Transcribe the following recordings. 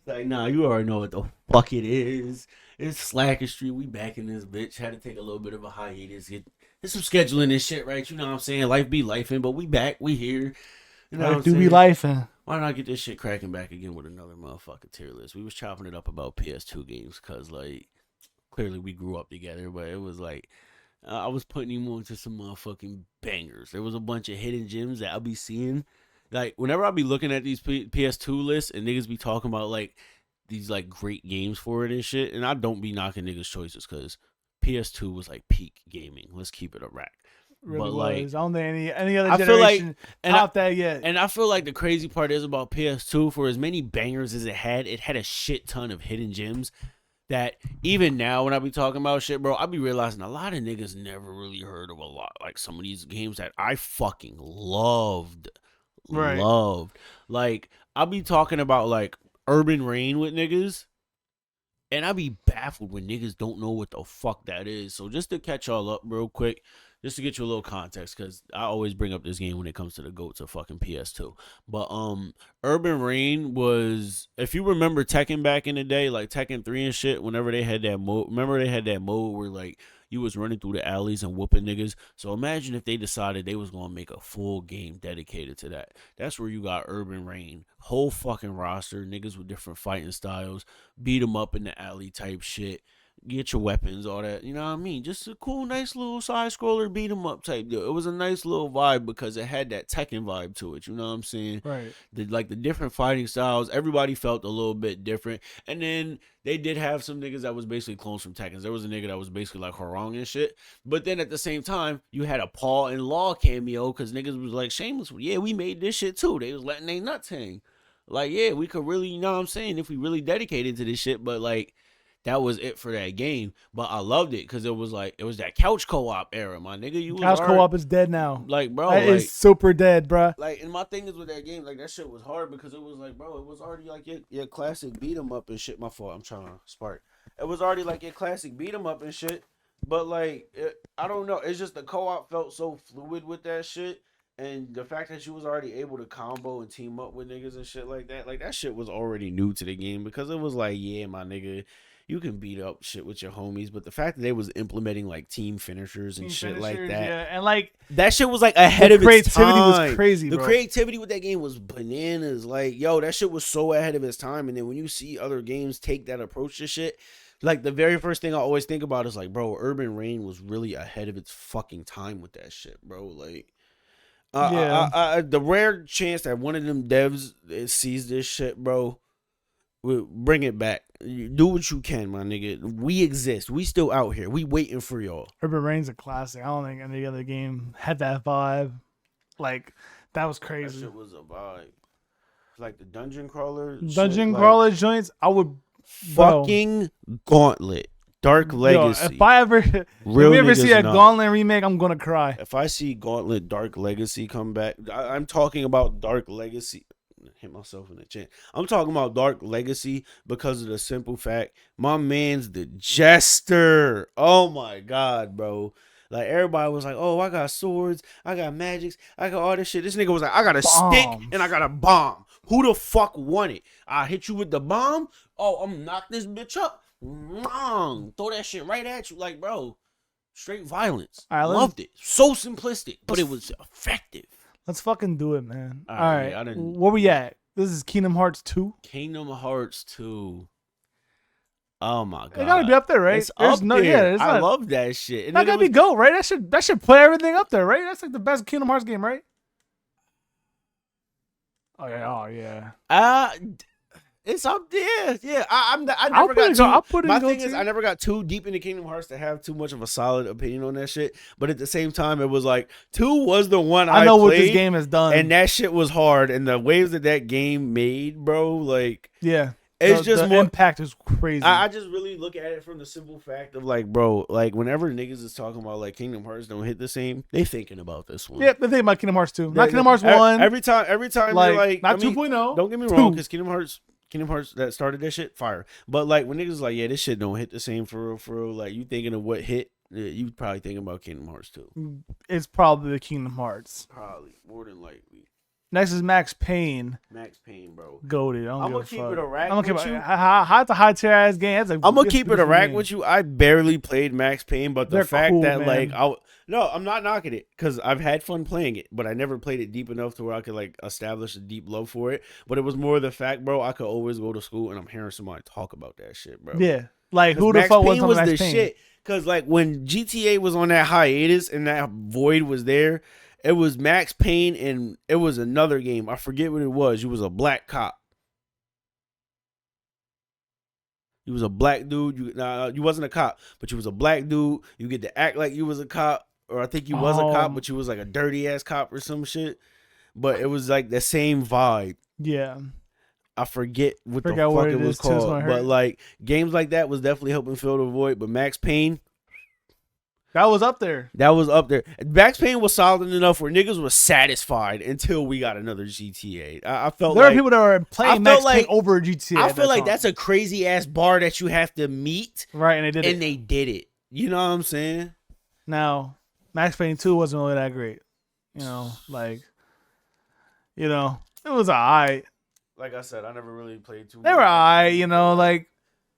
Like, nah, you already know what the fuck it is. It's Slakistry. We back in this bitch. Had to take a little bit of a hiatus. Get some scheduling and shit, right? You know what I'm saying? Life be lifing, but we back. We here. You know what Life I'm do be saying? life, and Why not get this shit cracking back again with another motherfucking tier list? We was chopping it up about PS2 games because, like, clearly we grew up together, but it was like, I was putting him on to some motherfucking bangers. There was a bunch of hidden gems that I'll be seeing. Like, whenever I be looking at these PS2 lists and niggas be talking about, like, these, like, great games for it and shit, and I don't be knocking niggas' choices because PS2 was, like, peak gaming. Let's keep it a rack. really But, like, was. I don't think any other I feel like, generation and I, topped that yet. and I feel like the crazy part is about PS2, for as many bangers as it had a shit ton of hidden gems that even now when I be talking about shit, bro, I be realizing a lot of niggas never really heard of a lot. Like some of these games that I fucking loved. Right. Loved. Like, I be talking about like Urban Rain with niggas. And I be baffled when niggas don't know what the fuck that is. So just to catch y'all up real quick, just to get you a little context, because I always bring up this game when it comes to the GOATs of fucking PS2. But Urban Rain was, if you remember Tekken back in the day, like Tekken 3 and shit, whenever they had that mode, remember they had that mode where like you was running through the alleys and whooping niggas. So imagine if they decided they was gonna make a full game dedicated to that. That's where you got Urban Rain, whole fucking roster, niggas with different fighting styles, beat them up in the alley type shit. Get your weapons, all that. You know what I mean? Just a cool, nice little side scroller beat 'em up type deal. It was a nice little vibe because it had that Tekken vibe to it. You know what I'm saying? Right. The different fighting styles, everybody felt a little bit different. And then they did have some niggas that was basically clones from Tekken. There was a nigga that was basically like Harong and shit. But then at the same time, you had a Paul and Law cameo because niggas was like shameless. Yeah, we made this shit too. They was letting they nuts hang. Like, yeah, we could really, you know what I'm saying, if we really dedicated to this shit. But like, that was it for that game. But I loved it because it was like it was that couch co-op era, my nigga. You was Couch already, co-op is dead now. like, bro, That is like, super dead, bruh. and my thing is with that game, like that shit was hard because it was like, bro, it was already like your classic beat 'em up and shit. My fault, I'm trying to spark. It was already like your classic beat 'em up and shit. But like, I don't know. It's just the co-op felt so fluid with that shit. And the fact that you was already able to combo and team up with niggas and shit like that shit was already new to the game because it was like, yeah, my nigga, you can beat up shit with your homies, but the fact that they was implementing like team finishers and Team shit finishers, like that, yeah, and like that shit was like ahead of its time. creativity was crazy, The bro. creativity with that game was bananas. Like, yo, that shit was so ahead of its time. And then when you see other games take that approach to shit, like the very first thing I always think about is like, bro, Urban Rain was really ahead of its fucking time with that shit, bro. Like, Yeah. the rare chance that one of them devs sees this shit, bro, bring it back. Do what you can, my nigga. We exist. We still out here. We waiting for y'all. Urban Rain's a classic. I don't think any other game had that vibe. Like, that was That crazy. shit was a vibe. Like the dungeon crawler. Dungeon shit, crawler joints, I would fucking Gauntlet. Dark Legacy. Yo, if I ever if Real we ever see niggas a know. Gauntlet remake, I'm gonna cry. If I see Gauntlet Dark Legacy come back, I'm talking about Dark Legacy. Hit myself in the chin. I'm talking about Dark Legacy because of the simple fact my man's the Jester. Oh my god, bro. Like everybody was like, oh, I got swords, I got magics, I got all this shit. This nigga was like, I got a stick and I got a bomb. Who the fuck won it? I hit you with the bomb. Oh, I'm knock this bitch up. Throw that shit right at you. Like, bro, straight violence. All right, Loved it. So simplistic, but it was effective. Let's fucking do it, man. All All right. right, Where we at? This is Kingdom Hearts 2. Kingdom Hearts 2. Oh my god. It gotta be up there, right? It's up there. Yeah, I love that shit. And That then gotta be GOAT, right? That should put everything up there, right? That's like the best Kingdom Hearts game, right? Oh yeah. It's up there. Yeah, I I'll never put it. got I'll too. put it. My in thing GOAT is, too. I never got too deep into Kingdom Hearts to have too much of a solid opinion on that shit. But at the same time, it was like 2 was the one I know played, what this game has done, and that shit was hard. And the waves that game made, bro, like yeah, it's just the more impact is crazy. I just really look at it from the simple fact of like, bro, like whenever niggas is talking about like Kingdom Hearts don't hit the same, they thinking about this one. Yeah, the thing about Kingdom Hearts 2, not Kingdom Hearts 1. Every time, like, you're like, not I mean, 2.0. don't get me wrong, because Kingdom Hearts that started that shit, fire. But like when niggas is like, yeah, this shit don't hit the same for real. Like you thinking of what hit, you probably thinking about Kingdom Hearts 2. It's probably the Kingdom Hearts. Probably more than likely. Next is Max Payne. Max Payne, bro. Goated. I'm gonna keep it a rack I'm gonna with keep you. it. How it's a high tier ass game. That's I'm gonna keep it a rack with you. I barely played Max Payne, but the They're fact cool, that man. no, I'm not knocking it because I've had fun playing it, but I never played it deep enough to where I could like establish a deep love for it. But it was more the fact, bro. I could always go to school and I'm hearing somebody talk about that shit, bro. Yeah, like who the Max fuck Payne was was Max the Payne? shit. Because like when GTA was on that hiatus and that void was there, it was Max Payne and it was another game. I forget what it was. You was a black cop. You was a black dude. You wasn't a cop, but you was a black dude. You get to act like you was a cop, or I think you was a cop, but you was like a dirty ass cop or some shit. But it was like the same vibe. Yeah. I forget what the fuck it was called. But like games like that was definitely helping fill the void. But Max Payne, that was up there. That was up there. Max Payne was solid enough where niggas was satisfied until we got another GTA. I felt there like are people that are playing Max Payne over GTA. I feel like that's a crazy ass bar that you have to meet. Right, and they did it. You know what I'm saying? Now, Max Payne 2 wasn't really that great. It was alright. Like I said, I never really played too. They were alright,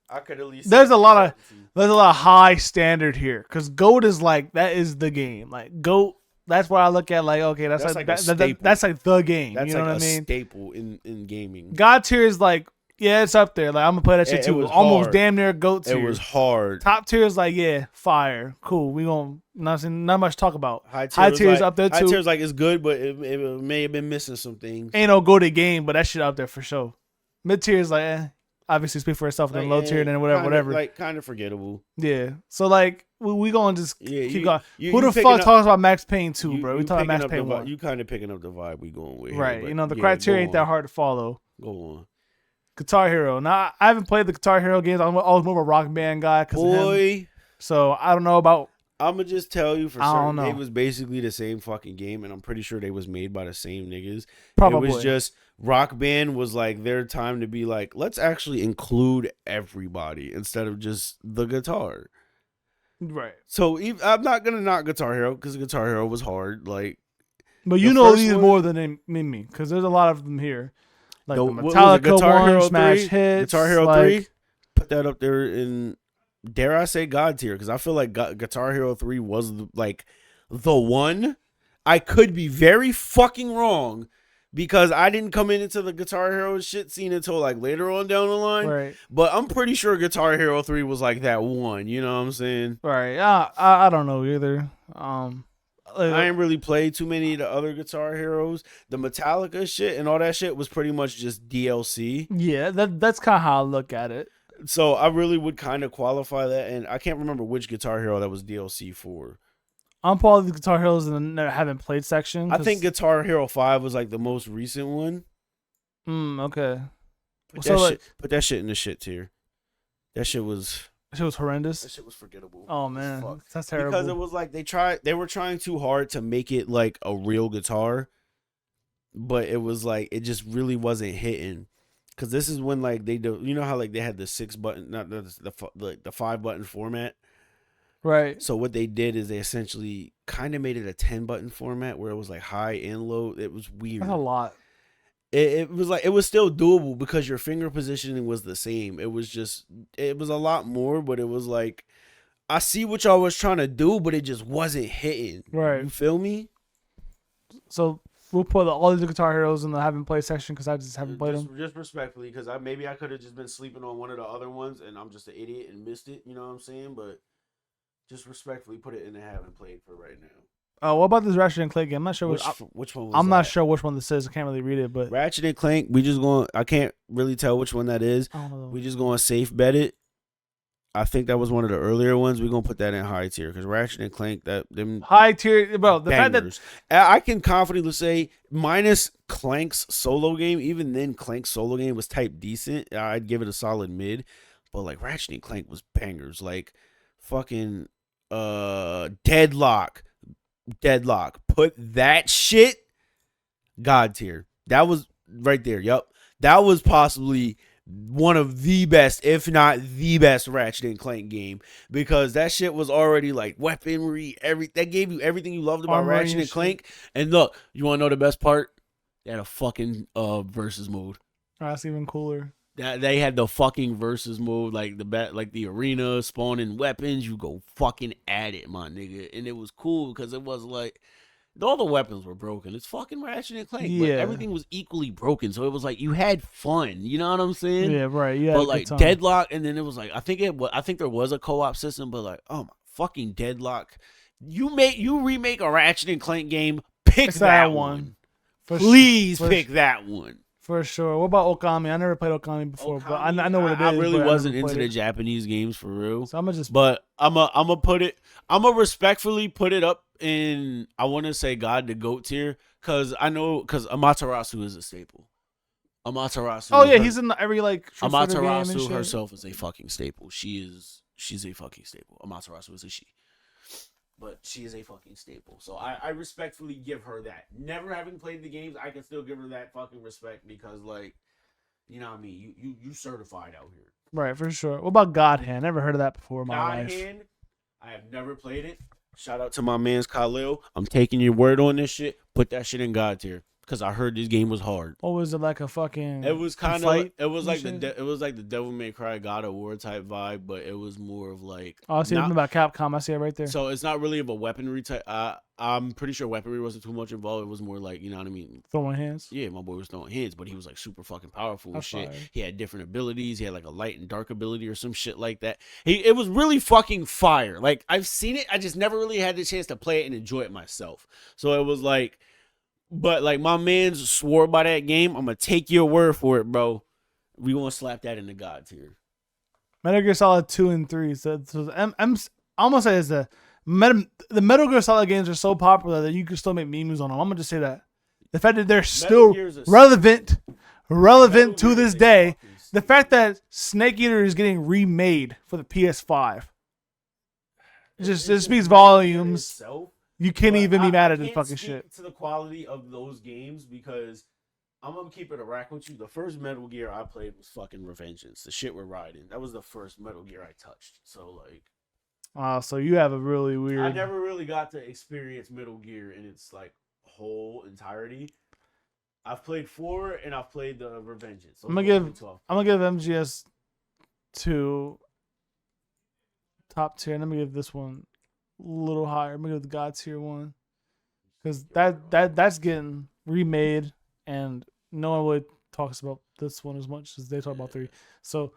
I could at least. There's a lot of high standard here because GOAT is like that is the game. Like GOAT, that's what I look at. Like okay, that's like the game. That's you know like what I mean? Staple in gaming. God tier is like yeah, it's up there. Like I'm gonna play that shit too. Almost damn near GOAT tier. It was hard. Top tier is like yeah, fire, cool. We gonna not much to talk about. High tier is up there too. High tier is like it's good, but it may have been missing some things. Ain't no GOAT game, but that shit up there for sure. Mid tier is like obviously speak for itself. Then low tier, then whatever. Like kind of forgettable. Yeah. So like we gonna just keep going. Who the fuck talks about Max Payne 2, bro? We talking about Max Payne 1. You kind of picking up the vibe we going with. Right. Here, the criteria ain't that hard to follow. Go on. Guitar Hero. Now I haven't played the Guitar Hero games. I'm always more of a Rock Band guy because of him. So I don't know about. I'm gonna just tell you for certain it was basically the same fucking game, and I'm pretty sure they was made by the same niggas. Probably. It was just Rock Band was like their time to be like, let's actually include everybody instead of just the guitar. Right. So I'm not gonna knock Guitar Hero because Guitar Hero was hard. Like, but you know these more than me because there's a lot of them here. Like the Metallica Guitar Hero Smash 3? Hits. Guitar Hero 3? Put that up there in, dare I say, God tier, because I feel like Guitar Hero 3 was the one. I could be very fucking wrong because I didn't come into the Guitar Hero shit scene until like later on down the line. Right. But I'm pretty sure Guitar Hero 3 was like that one. You know what I'm saying? Right. I don't know either. I ain't really played too many of the other Guitar Heroes. The Metallica shit and all that shit was pretty much just DLC. Yeah, that's kind of how I look at it. So I really would kind of qualify that, and I can't remember which Guitar Hero that was DLC for. I'm part of the Guitar Heroes in the haven't played section. I think Guitar Hero 5 was like the most recent one. Okay. Put that shit in the shit tier. That shit was horrendous. That shit was forgettable. Oh man, that's terrible. Because it was like they were trying too hard to make it like a real guitar, but it was like it just really wasn't hitting. Because this is when like they do, you know how like they had the 6 button, not the 5 button format, right? So what they did is they essentially kind of made it a 10 button format where it was like high and low. It was weird. That's a lot. It was like it was still doable because your finger positioning was the same. It was a lot more, but it was like I see what y'all was trying to do, but it just wasn't hitting. Right. You feel me? So we'll put all the Guitar Heroes in the haven't played section because I just haven't played them. Just respectfully, because maybe I could have just been sleeping on one of the other ones and I'm just an idiot and missed it. You know what I'm saying? But just respectfully put it in the haven't played for right now. What about this Ratchet and Clank game? I'm not sure which one was I'm not sure which one this is. I can't really read it, but Ratchet and Clank, I can't really tell which one that is. I don't know. We just going to safe bet it. I think that was one of the earlier ones. We're going to put that in high tier because Ratchet and Clank, them high tier, bro. The bangers. Fact that I can confidently say minus Clank's solo game, even then Clank's solo game was type decent. I'd give it a solid mid, but like Ratchet and Clank was bangers. Like fucking Deadlock. Put that shit God tier. That was right there. Yup. That was possibly one of the best, if not the best Ratchet and Clank game because that shit was already like weaponry, that gave you everything you loved about Ratchet and Clank. And look, you want to know the best part? They had a fucking versus mode. Oh, that's even cooler. That they had the fucking versus mode, like the arena spawning weapons. You go fucking at it, my nigga, and it was cool because it was like all the weapons were broken. It's fucking Ratchet and Clank, but everything was equally broken. So it was like you had fun. You know what I'm saying? Yeah, right. Yeah, but like Deadlock, and then it was like I think there was a co-op system, but like oh my fucking Deadlock, you remake a Ratchet and Clank game, pick that one. Please pick that one. For sure. What about Okami? I never played Okami before, but I know what it is. I really wasn't into the Japanese games for real. So I'm gonna just. But I'm gonna respectfully put it up in. I want to say God the GOAT tier because Amaterasu is a staple. Amaterasu. Oh yeah, he's in every like. Amaterasu herself is a fucking staple. She's a fucking staple. Amaterasu is a she. But she is a fucking staple. So I respectfully give her that. Never having played the games, I can still give her that fucking respect because, like, you know what I mean? You certified out here. Right, for sure. What about God Hand? Never heard of that before in my life. God Hand, I have never played it. Shout out to my man's Khalil. I'm taking your word on this shit. Put that shit in God tier. Because I heard this game was hard. Or was it like a fucking? It was kind of. It was like the Devil May Cry God of War type vibe, but it was more of like. Oh, I see something about Capcom. I see it right there. So it's not really of a weaponry type. I'm pretty sure weaponry wasn't too much involved. It was more like you know what I mean. Throwing hands. Yeah, my boy was throwing hands, but he was like super fucking powerful and shit. Fire. He had different abilities. He had like a light and dark ability or some shit like that. It was really fucking fire. Like I've seen it. I just never really had the chance to play it and enjoy it myself. So it was like. But like my man's swore by that game, I'm gonna take your word for it, bro. We gonna slap that in the God tier. Metal Gear Solid 2 and 3. So I'm almost say it's the Metal Gear Solid games are so popular that you can still make memes on them. I'm gonna just say that the fact that they're still relevant to this day. The fact that Snake Eater is getting remade for the PS5 just speaks volumes. You can't even be mad at this fucking shit. To the quality of those games because I'm gonna keep it a rack with you. The first Metal Gear I played was fucking Revengeance. The shit we're riding. That was the first Metal Gear I touched. So like, so you have a really weird. I never really got to experience Metal Gear in its like whole entirety. I've played 4 and I've played the Revengeance. I'm gonna give MGS 2 top tier. And I'm gonna give this one. Little higher. I'm gonna give the God tier 1 because that's getting remade and no one really talks about this one as much as they talk about 3. So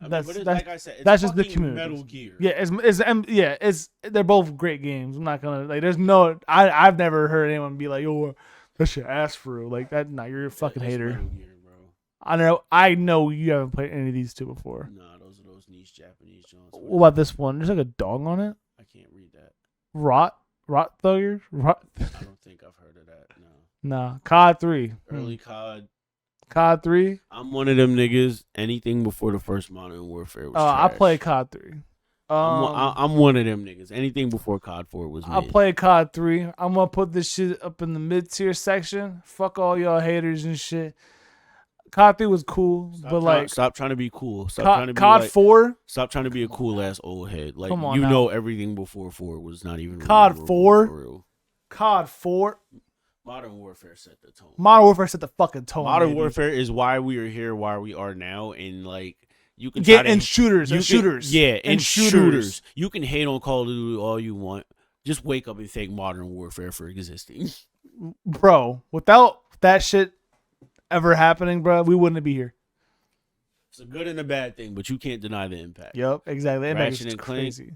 that's like I said, that's just the community. Metal Gear. Yeah, they're both great games. I'm not gonna like. There's no. I've never heard anyone be like, "Yo, that shit ass for real." Like that. Nah, you're a fucking hater. Metal Gear, bro. I know you haven't played any of these 2 before. Nah, those are those niche Japanese joints. What about this one? There's like a dog on it. I can't read that. Rot Thugger? I don't think I've heard of that, no. Nah. COD 3. Early COD. COD 3? I'm one of them niggas. Anything before the first Modern Warfare was trash. I played COD 3. I'm one of them niggas. Anything before COD 4 was mid. I played COD 3. I'm going to put this shit up in the mid-tier section. Fuck all y'all haters and shit. COD 3 was cool, stop trying to be cool. COD 4. Stop trying to be a cool ass old head. Like come on, know everything before 4 was not even COD 4. COD 4. Modern Warfare set the tone. Modern Warfare set the fucking tone. Modern Warfare is why we are here, why we are now, and like you can get in shooters. Yeah, and shooters. You can hate on Call of Duty all you want. Just wake up and thank Modern Warfare for existing, bro. Without that shit ever happening, bro, we wouldn't be here. It's a good and a bad thing, but you can't deny the impact. Yep, exactly. Ratchet and crazy.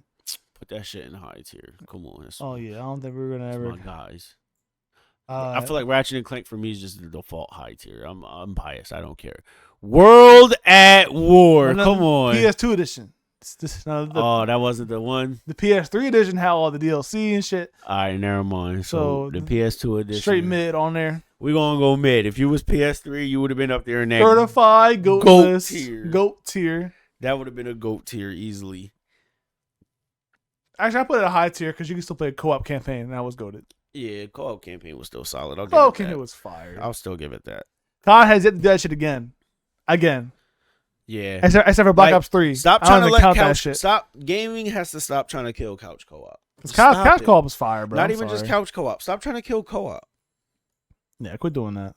Put that shit in high tier. Come on. Yeah, I don't think we're gonna ever. My guys. I feel like Ratchet and Clank for me is just the default high tier. I'm biased. I don't care. World at War. Come on. PS2 edition. That wasn't the one. The PS3 edition had all the DLC and shit. All right, never mind. So the PS2 edition, straight mid on there. We gonna go mid. If you was PS3, you would have been up there in that certified goat tier. Goat tier. That would have been a goat tier easily. Actually, I put it a high tier because you can still play a co-op campaign, and that was goated. Yeah, co-op campaign was still solid. Co-op campaign was fire. I'll still give it that. COD has yet to do that shit again. Yeah. Except for Black Ops 3. Stop trying to let couch. Stop. Gaming has to stop trying to kill couch co-op. Couch co-op was fire, bro. Not even just couch co-op. Stop trying to kill co-op. Yeah, quit doing that.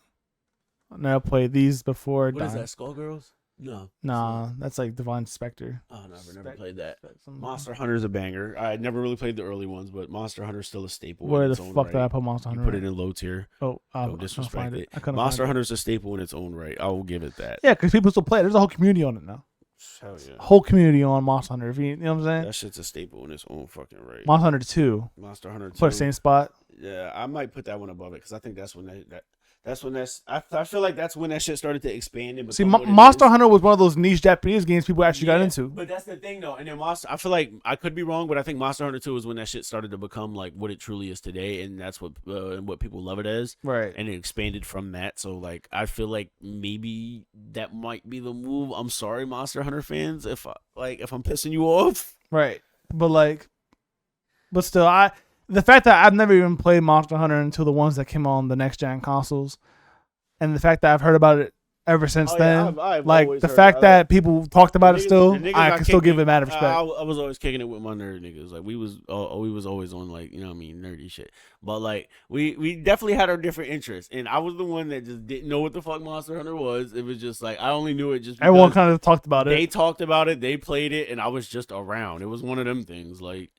Never played these before. What is that? Skullgirls? No. Nah, that's like Divine Spectre. Oh, never played that. Monster Hunter's a banger. I never really played the early ones, but Monster Hunter's still a staple. Where in the its own fuck right. did I put Monster Hunter? You put it in low tier. Oh, don't disrespect it. I Monster Hunter's a staple in its own right. I will give it that. Yeah, because people still play it. There's a whole community on it now. Hell yeah. Whole community on Monster Hunter. If you know what I'm saying? That shit's a staple in its own fucking right. Monster Hunter 2. Monster Hunter 2. Put the same spot. Yeah, I might put that one above it because I think that's when I feel like that's when that shit started to expand. And see, Monster Hunter was one of those niche Japanese games people actually got into. But that's the thing though. And then I feel like I could be wrong, but I think Monster Hunter 2 is when that shit started to become like what it truly is today, and that's what people love it as. Right. And it expanded from that. So like I feel like maybe that might be the move. I'm sorry, Monster Hunter fans, if I'm pissing you off. Right. But still, the fact that I've never even played Monster Hunter until the ones that came on the next gen consoles, and the fact that I've heard about it ever since then, I've like the fact that people talked about it still, I can still give it mad respect. I was always kicking it with my nerd niggas. Like we was always on like, you know what I mean, nerdy shit. But like we definitely had our different interests, and I was the one that just didn't know what the fuck Monster Hunter was. It was just like I only knew it just because everyone kind of talked about it. They talked about it, they played it, and I was just around. It was one of them things like.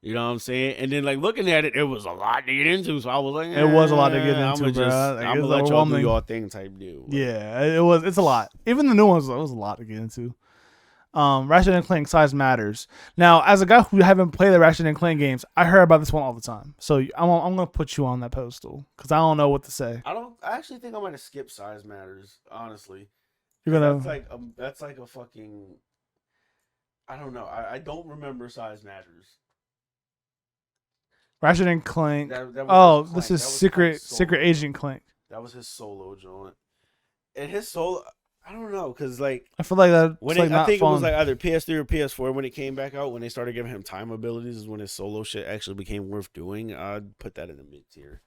You know what I'm saying? And then, like, looking at it, it was a lot to get into. So I was like, it was a lot to get into, bro. I'm going to let y'all do your thing type deal. Like, yeah, it's a lot. Even the new ones, it was a lot to get into. Ratchet and Clank Size Matters. Now, as a guy who haven't played the Ratchet and Clank games, I heard about this one all the time. So I'm going to put you on that pedestal because I don't know what to say. I actually think I might have skipped Size Matters, honestly. You're going to... That's like a fucking... I don't know. I don't remember Size Matters. Ratchet and Clank. This is Secret Agent Clank. That was his solo joint. And his solo, I don't know, because like I feel like that. I think it was like either PS3 or PS4 when it came back out. When they started giving him time abilities, is when his solo shit actually became worth doing. I'd put that in the mid tier.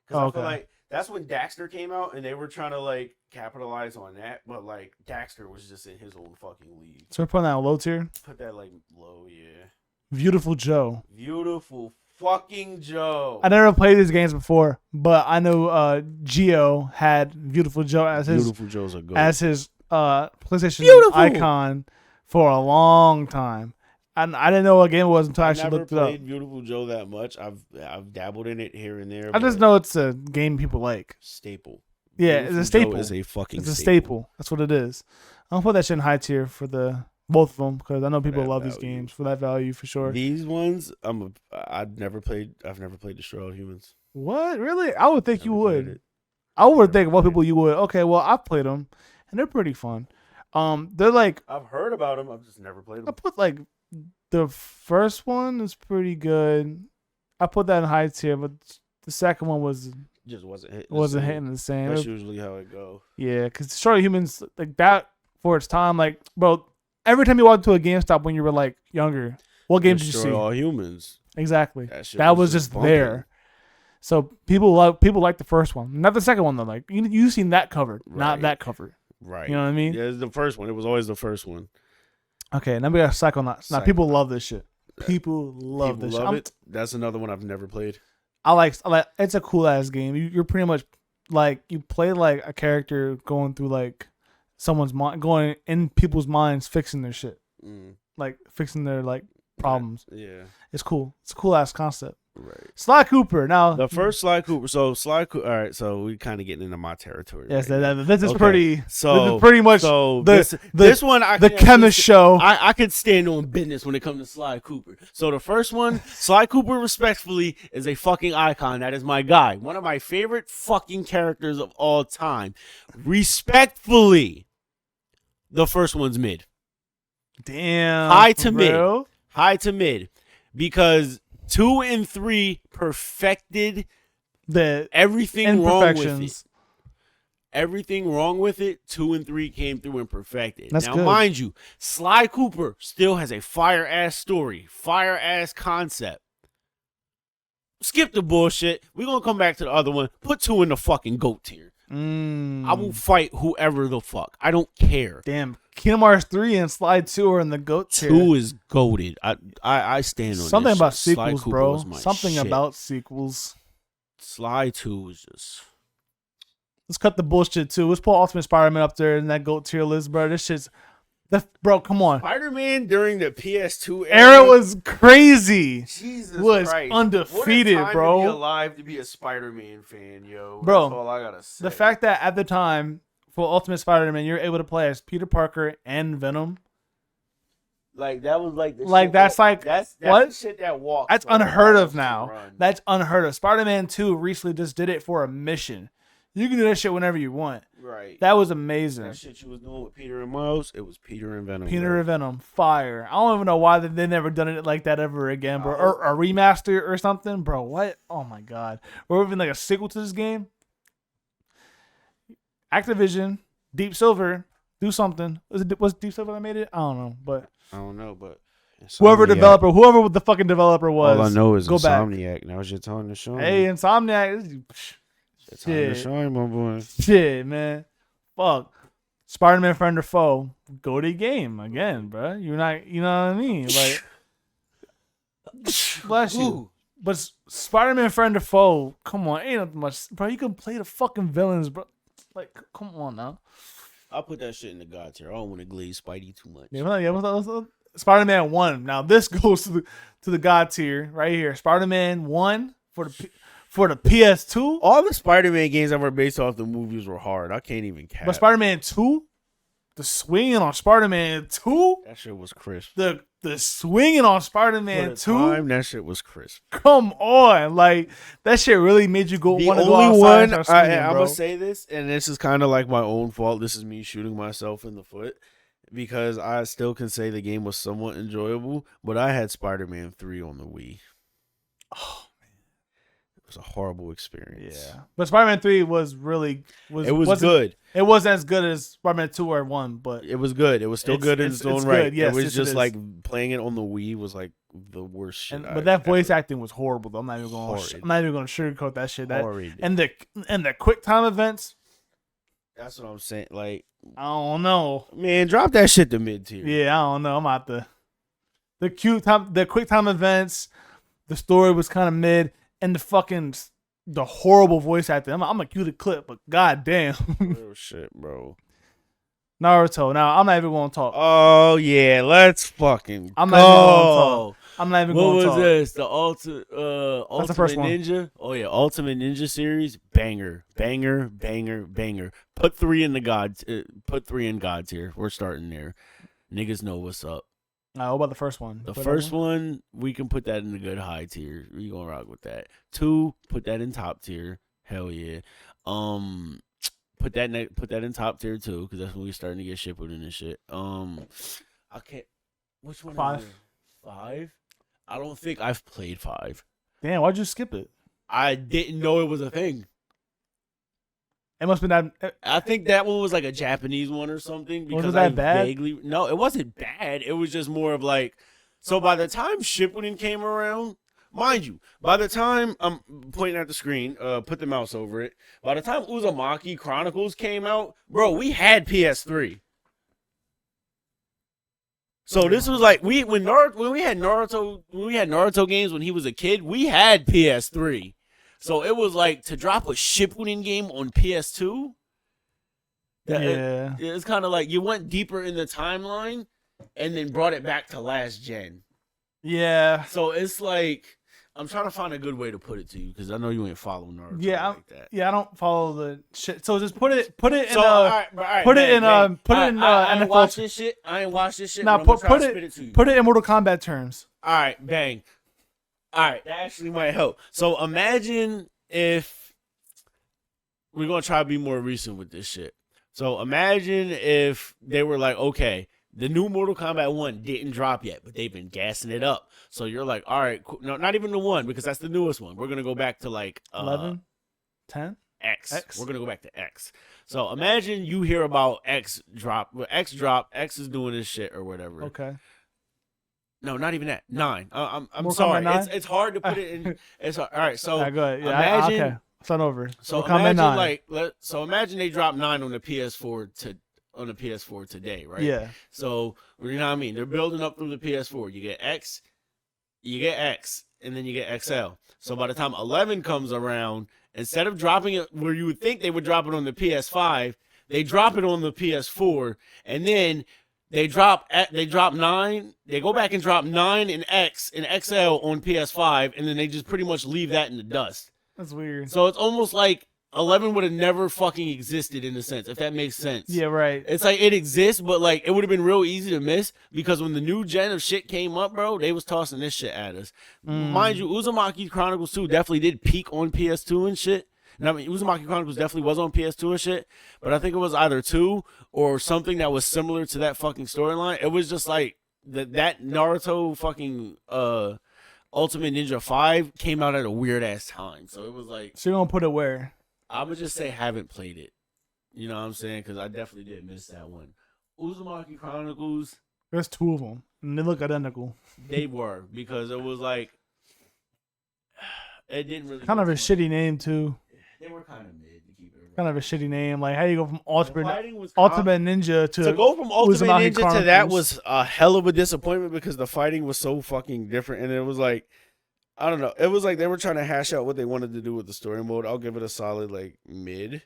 Because I feel like that's when Daxter came out, and they were trying to like capitalize on that, but like Daxter was just in his own fucking league. So we're putting that on low tier. Put that like low, yeah. Beautiful Joe. Beautiful fucking Joe. I never played these games before, but I know Geo had Beautiful Joe as his PlayStation icon for a long time. And I didn't know what game it was until I actually looked it up. I never played Beautiful Joe that much. I've dabbled in it here and there. I just know it's a game people like. Staple. Yeah, Beautiful it's a staple. Joe is a fucking It's a staple. That's what it is. I'll put that shit in high tier for both of them because I know people love these games for that value for sure. These ones, I've never played Destroy All Humans. What? Really? I would think you would. I would think what people you would. Okay, well I've played them and they're pretty fun. They're like I've heard about them. I've just never played them. I put like the first one is pretty good. I put that in high tier, but the second one just wasn't hitting the same. That's usually how it go. Yeah, because Destroy All Humans like that for its time, like bro. Every time you walked into a GameStop when you were like younger, what game did you see? Destroy All Humans. Exactly. That was just there. So people like the first one, not the second one though. Like you seen that covered, not that covered. Right. You know what I mean? Yeah, it's the first one. It was always the first one. Okay, now we got Psychonauts. Now people love this shit. People love this shit. That's another one I've never played. I like. It's a cool ass game. You're pretty much like you play like a character going through like someone's mind, going in people's minds, fixing their shit, like fixing their like problems. Yeah, it's cool. It's a cool ass concept. Right. Sly Cooper. Now the first Sly Cooper. So Sly Cooper. All right. So we kind of getting into my territory. Yes, right this is pretty. So this is pretty much. So this one, the chemist show. I could stand on business when it comes to Sly Cooper. So the first one, Sly Cooper, respectfully, is a fucking icon. That is my guy. One of my favorite fucking characters of all time. Respectfully, the first one's mid. Damn. High to mid, because 2 and 3 perfected everything wrong with it. Everything wrong with it, 2 and 3 came through and perfected. That's now, good. Mind you, Sly Cooper still has a fire ass story, fire ass concept. Skip the bullshit. We're gonna come back to the other one. Put 2 in the fucking GOAT tier. I will fight whoever the fuck. I don't care. Damn. Kingdom Hearts 3 and Sly 2 are in the GOAT tier. 2 is goated. I stand on something this about shit. sequels, bro. Something about sequels. Sly 2 was just Let's cut the bullshit too. Let's put Ultimate Spider-Man up there in that GOAT tier list, bro. This shit's bro. Come on. Spider-Man during the PS2 Era was crazy. Jesus was Christ. undefeated, what a time bro. To be alive to be a Spider-Man fan, yo. Bro, that's all I gotta say. The fact that at the time for Ultimate Spider-Man, you're able to play as Peter Parker and Venom. Like that was like the like shit that's that, like that's what? The shit that walks. That's like, unheard of now. run. That's unheard of. Spider-Man 2 recently just did it for a mission. You can do that shit whenever you want. Right. That was amazing. That shit you was doing with Peter and Miles, it was Peter and Venom. Peter and Venom, fire. I don't even know why they never done it like that ever again, bro. Or a remaster or something, bro. What? Oh my god. Or even like a sequel to this game. Activision, Deep Silver, do something. Was Deep Silver that made it? I don't know, but whoever the fucking developer was. All I know is go Insomniac. Back. Now it's your time to shine. Hey, Insomniac. It's time to shine, my boy. Shit, man. Fuck. Spider-Man friend or foe? Go to the game again, bro. You're not, you know what I mean? Like, bless you. But Spider-Man friend or foe? Come on, ain't nothing much, bro. You can play the fucking villains, bro. Like, come on now. I'll put that shit in the god tier. I don't want to glaze Spidey too much. Yeah, Spider-Man 1. Now this goes to the god tier right here. Spider-Man 1 for the PS2. All the Spider-Man games that were based off the movies were hard. I can't even cap. But Spider-Man 2, the swinging on Spider-Man 2, that shit was crisp. The swinging on Spider-Man 2, that shit was crisp. Come on, like that shit really made you want to go outside. The only one I'm gonna say this, and this is kind of like my own fault. This is me shooting myself in the foot because I still can say the game was somewhat enjoyable, but I had Spider-Man 3 on the Wii. Oh. It was a horrible experience. Yeah, but Spider-Man 3 was good. It wasn't as good as Spider-Man 2 or 1, but it was good. It was still good in its own right. Yes, it was just like playing it on the Wii was like the worst shit. But that voice acting was horrible though. I'm not even going to sugarcoat that shit. And the quick time events. That's what I'm saying. Like, I don't know. Man, drop that shit to mid tier. Yeah, I don't know. I'm out the quick time events. The story was kind of mid. And the horrible voice acting. I'm gonna cue the clip, but goddamn. Real shit, bro. Naruto. Now I'm not even gonna talk. Oh yeah, let's fucking. I'm not even gonna talk. I'm not even gonna talk. What was this? The Ultimate Ninja. Oh yeah, Ultimate Ninja series. Banger. Put 3 in the gods. Put 3 in God tier. We're starting there. Niggas know what's up. What about the first one? The first one, we can put that in the good high tier. We gonna rock with that. 2, put that in top tier. Hell yeah. Put that in top tier too, because that's when we starting to get shit put in and shit. I can't. Which one? 5. 5? I don't think I've played 5. Damn, why'd you skip it? I didn't know it was a thing. It must have been that. I think that one was like a Japanese one or something. Because was that bad? No, it wasn't bad. It was just more of like. So by the time Shippuden came around, mind you, by the time I'm pointing at the screen, put the mouse over it. By the time Uzumaki Chronicles came out, bro, we had PS3. So this was like when we had Naruto games when he was a kid, we had PS3. So it was like to drop a Shippuden game on PS2. Yeah, it's kind of like you went deeper in the timeline and then brought it back to last gen. Yeah. So it's like I'm trying to find a good way to put it to you because I know you ain't following Naruto like that. Yeah, I don't follow the shit. So just put it in. So I ain't watched this shit. I ain't watched this shit. Nah, put it in Mortal Kombat terms. All right, bang. All right, that actually might help. So imagine if we're gonna try to be more recent with this shit. So imagine if they were like, okay, the new Mortal Kombat 1 didn't drop yet, but they've been gassing it up. So you're like, all right, cool. No, not even the 1 because that's the newest one. We're gonna go back to like 11, 10, X. We're gonna go back to X. So imagine you hear about X drop. X is doing this shit or whatever. Okay. No, not even that. 9. I'm sorry. 9? It's hard to put it in. It's hard. All right. So go ahead. Yeah, imagine. Okay. Start over. So imagine they drop 9 on the PS4 today, right? Yeah. So you know what I mean? They're building up through the PS4. You get X, you get X, and then you get XL. So by the time 11 comes around, instead of dropping it where you would think they would drop it on the PS5, they drop it on the PS4, and then they drop 9. They go back and drop 9 and X and XL on PS5, and then they just pretty much leave that in the dust. That's weird. So it's almost like 11 would have never fucking existed in a sense, if that makes sense. Yeah, right. It's like it exists, but like it would have been real easy to miss because when the new gen of shit came up, bro, they was tossing this shit at us. Mind you, Uzumaki Chronicles 2 definitely did peak on PS2 and shit. And I mean, Uzumaki Chronicles definitely was on PS2 and shit, but I think it was either 2 or something that was similar to that fucking storyline. It was just like that Naruto fucking Ultimate Ninja 5 came out at a weird ass time. So it was like, so you're gonna put it where? I'm gonna just say haven't played it. You know what I'm saying? Because I definitely did miss that one. Uzumaki Chronicles. There's 2 of them, and they look identical. They were, because it was like it didn't really kind of a shitty name too. They were kind of mid to keep it. Kind of a shitty name. Like how you go from Ultimate Ninja to go from Ultimate Uzumaki Ninja Chronicles. to that was a hell of a disappointment because the fighting was so fucking different, and it was like, I don't know. It was like they were trying to hash out what they wanted to do with the story mode. I'll give it a solid like mid.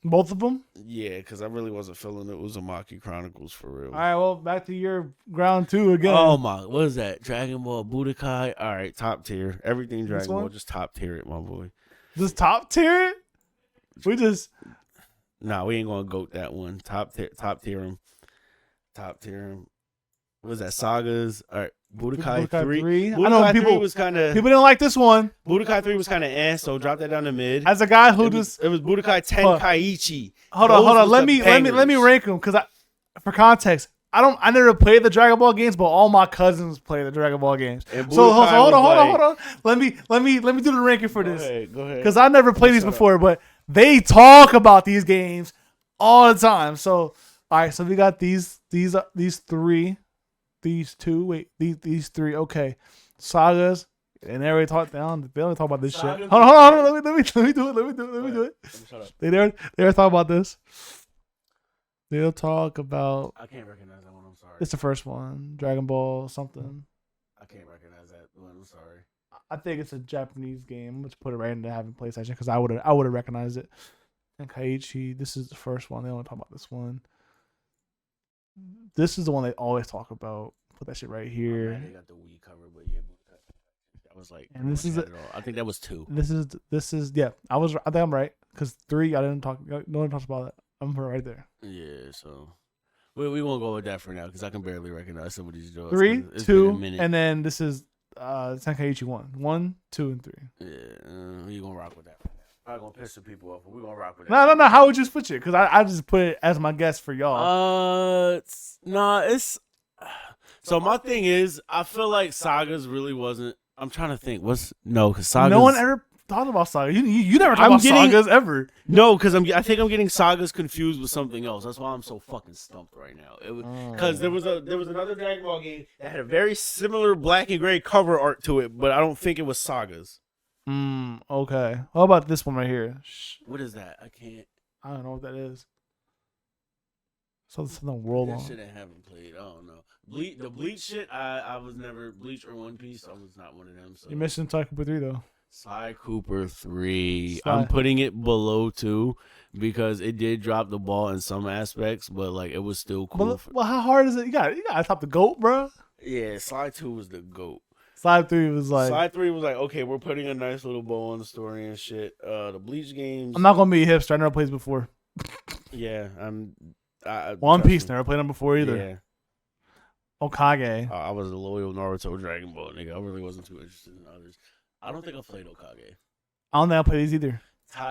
Both of them? Yeah, because I really wasn't feeling the Uzumaki Chronicles for real. All right, well, back to your ground 2 again. Oh my, what is that? Dragon Ball Budokai? All right, top tier. Everything Dragon Ball, just top tier it, my boy. Just top tier it? We just... Nah, we ain't gonna goat that one. Top tier him. Top tier him. What was that? Sagas? All right. Budokai 3. I know people was kind of. People didn't like this one. Budokai 3 was kind of so drop that down to mid. As a guy who it was Budokai Tenkaichi. Hold on. Let me rank them because for context, I never played the Dragon Ball games, but all my cousins play the Dragon Ball games. So hold on. Let me do the ranking for this. Go ahead. Because I never played these before, but they talk about these games all the time. So all right, so we got these 3. These 2, wait, these 3, okay. Sagas, and they already talked down. They only talk about this shit. Hold on. Let me do it. They never talk about this. They'll talk about. I can't recognize that one. I'm sorry. It's the first one, Dragon Ball something. I can't recognize that one. I'm sorry. I think it's a Japanese game. Let's put it right into having PlayStation because I would have recognized it. And Kaiichi, this is the first one. They only talk about this one. This is the one they always talk about. Put that shit right here. They got the Wii cover, but yeah, that was like. And this is I think that was 2. This is yeah. I think I'm right because 3. I didn't talk. No one talks about it. I'm right there. Yeah, so we won't go with that for now because I can barely recognize some of these jokes. 3, 2, and then this is Tenkaichi 1, 2, and 3. Yeah, we gonna rock with that. I'm gonna piss some people off, but we're gonna rock with that. No. How would you switch it? Because I just put it as my guess for y'all. It's so my thing is, I feel like Sagas really wasn't. I'm trying to think. Because Sagas. No one ever thought about Sagas. You never talk about Sagas ever. No, because I think I'm getting Sagas confused with something else. That's why I'm so fucking stumped right now. Because there was another Dragon Ball game that had a very similar black and gray cover art to it, but I don't think it was Sagas. Okay. How about this one right here? What is that? I don't know what that is. So this is the world on. That shit I haven't played. I don't know. The Bleach shit, I was never Bleach or One Piece. I was not one of them. So. You mentioned Sly Cooper 3 though. Sly Cooper 3. I'm putting it below 2 because it did drop the ball in some aspects, but like it was still cool. Well, how hard is it? You got to top the GOAT, bro. Yeah, Sly 2 was the GOAT. Sly 3 was like okay, we're putting a nice little bow on the story and shit. The Bleach games. I'm not gonna be a hipster. I never played this before. Yeah, One Piece never played them before either. Yeah. Okage. I was a loyal Naruto Dragon Ball nigga. I really wasn't too interested in others. I don't think I played Okage. I don't think I played these either.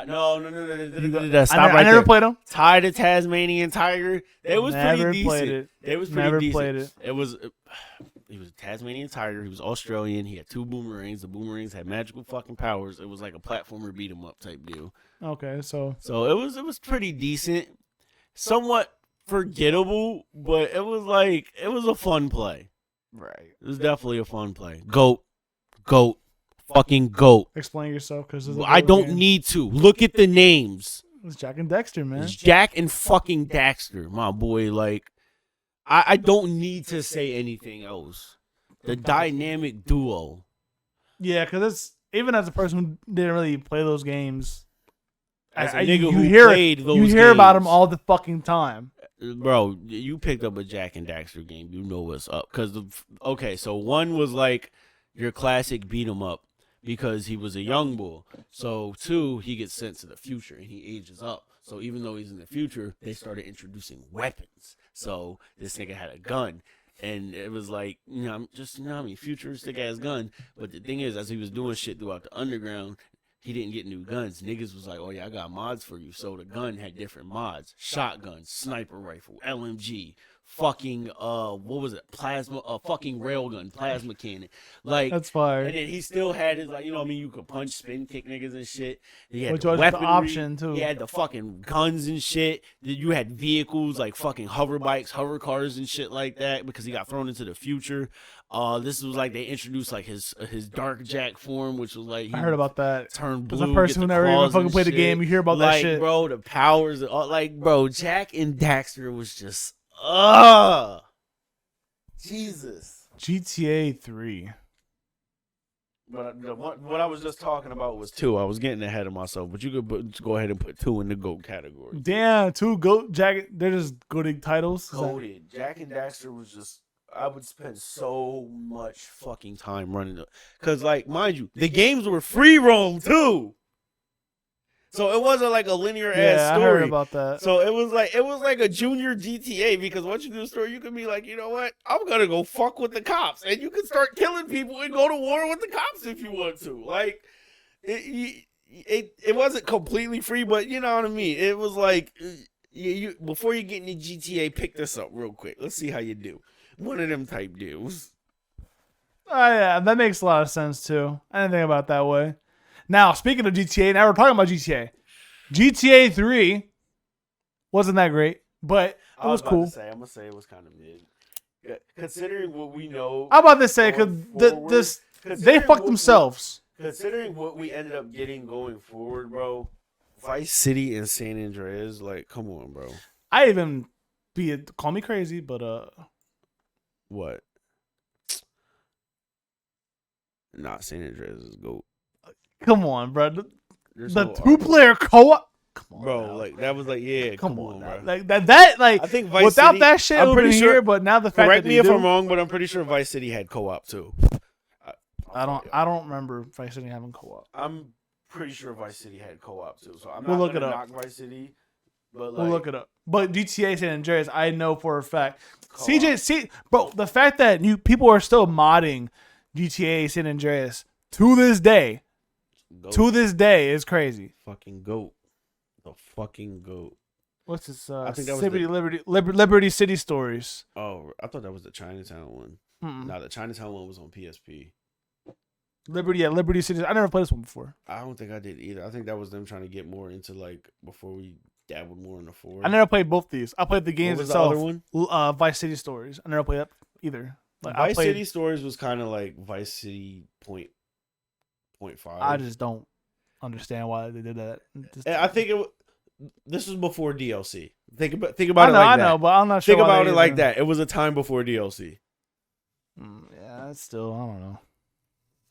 No. Stop right I never played them. Ty the Tasmanian Tiger. It was never pretty decent. Played it. It was pretty never decent. Played it. He was a Tasmanian Tiger. He was Australian. He had 2 boomerangs. The boomerangs had magical fucking powers. It was like a platformer beat 'em up type deal. Okay, so it was pretty decent, somewhat forgettable, but it was a fun play. Right. It was definitely a fun play. Goat, fucking goat. Explain yourself, because I don't need to. Look at the names. It's Jack and Dexter, man. It's Jack and fucking Daxter, my boy. Like, I don't need to say anything else. The dynamic duo. Yeah, because it's even as a person who didn't really play those games. As a you nigga who hear played those you hear about them games. all the fucking time. Bro, you picked up a Jack and Daxter game. You know what's up. Okay, so one was like your classic beat 'em up because he was a young bull. So 2, he gets sent to the future and he ages up. So even though he's in the future, they started introducing weapons. So this nigga had a gun. And it was like, futuristic ass gun. But the thing is, as he was doing shit throughout the underground, he didn't get new guns. Niggas was like, oh yeah, I got mods for you. So the gun had different mods. Shotgun, sniper rifle, LMG, fucking what was it? Plasma, fucking railgun, plasma cannon. Like, that's fire. And then he still had his, like, you could punch, spin kick niggas and shit. He had Which the was weaponry. the option too. He had the fucking guns and shit. Then you had vehicles like fucking hover bikes, hover cars and shit like that because he got thrown into the future. This was like they introduced like his Dark Jack form, which was like I heard about that. Turned blue. As a person who never even fucking played the game, you hear about that shit. Bro, the powers, bro, Jack and Daxter was just Jesus. GTA 3. But what I was just talking about was 2. I was getting ahead of myself, but you could go ahead and put 2 in the GOAT category. Damn, 2 GOAT Jack. They're just goated titles. Goated. Jack and Daxter was just. I would spend so much fucking time running it. Because, like, mind you, the games were free roam too. So it wasn't like a linear ass story. I heard about that. So it was like a junior GTA because once you do the story, you can be like, you know what? I'm gonna go fuck with the cops, and you can start killing people and go to war with the cops if you want to. Like, it wasn't completely free, but you know what I mean. It was like, you before you get into GTA, pick this up real quick. Let's see how you do. One of them type deals. Oh yeah, that makes a lot of sense too. I didn't think about it that way. Now, speaking of GTA, now we're talking about GTA. GTA 3 wasn't that great, but it was cool. I'm gonna say it was kind of mid. Considering what we know. I'm about to say, because they fucked themselves. Considering what we ended up getting going forward, bro. Vice City and San Andreas, like, come on, bro. I even call me crazy, but what? Not San Andreas is GOAT. Come on, bro. The no 2-player co-op. Come on, bro. now. Like that was like, yeah. Come on, bro. Like that. Like I think Vice without City, that shit, I'm pretty sure. Here, but now the fact correct that me if I'm wrong, but I'm pretty sure Vice City had co-op too. I don't remember Vice City having co-op. I'm pretty sure Vice City had co-op too. So I'm We'll not look gonna it up. knock Vice City. But We'll look it up. But GTA San Andreas, I know for a fact. Co-op. Bro, the fact that people are still modding GTA San Andreas to this day. GOAT. To this day is crazy. Fucking GOAT. The fucking GOAT. What's this? I think that was City, Liberty City Stories. Oh, I thought that was the Chinatown one. No, the Chinatown one was on PSP. Liberty City. I never played this one before. I don't think I did either. I think that was them trying to get more into like before we dabbled more in the Ford. I never played both these. I played the games What was itself. the other one? Vice City Stories. I never played that either. Like, Vice City Stories was kind of like Vice City point 5. I just don't understand why they did that. I think this was before DLC. Think about it like that. I know, but I'm not sure. Think about it like that. It was a time before DLC. Yeah, it's still, I don't know.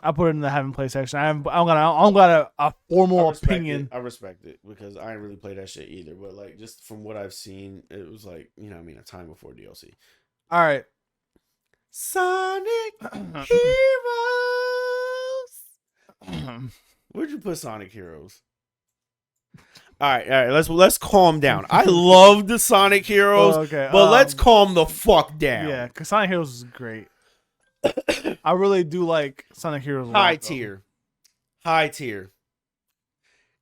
I put it in the haven't played section. I'm got a formal opinion. I respect it because I didn't really play that shit either. But like, just from what I've seen, it was like, you know what I mean, a time before DLC. All right. Sonic Heroes. Where'd you put Sonic Heroes? All right. Let's calm down. I love the Sonic Heroes, okay, but let's calm the fuck down. Yeah, because Sonic Heroes is great. I really do like Sonic Heroes. High tier.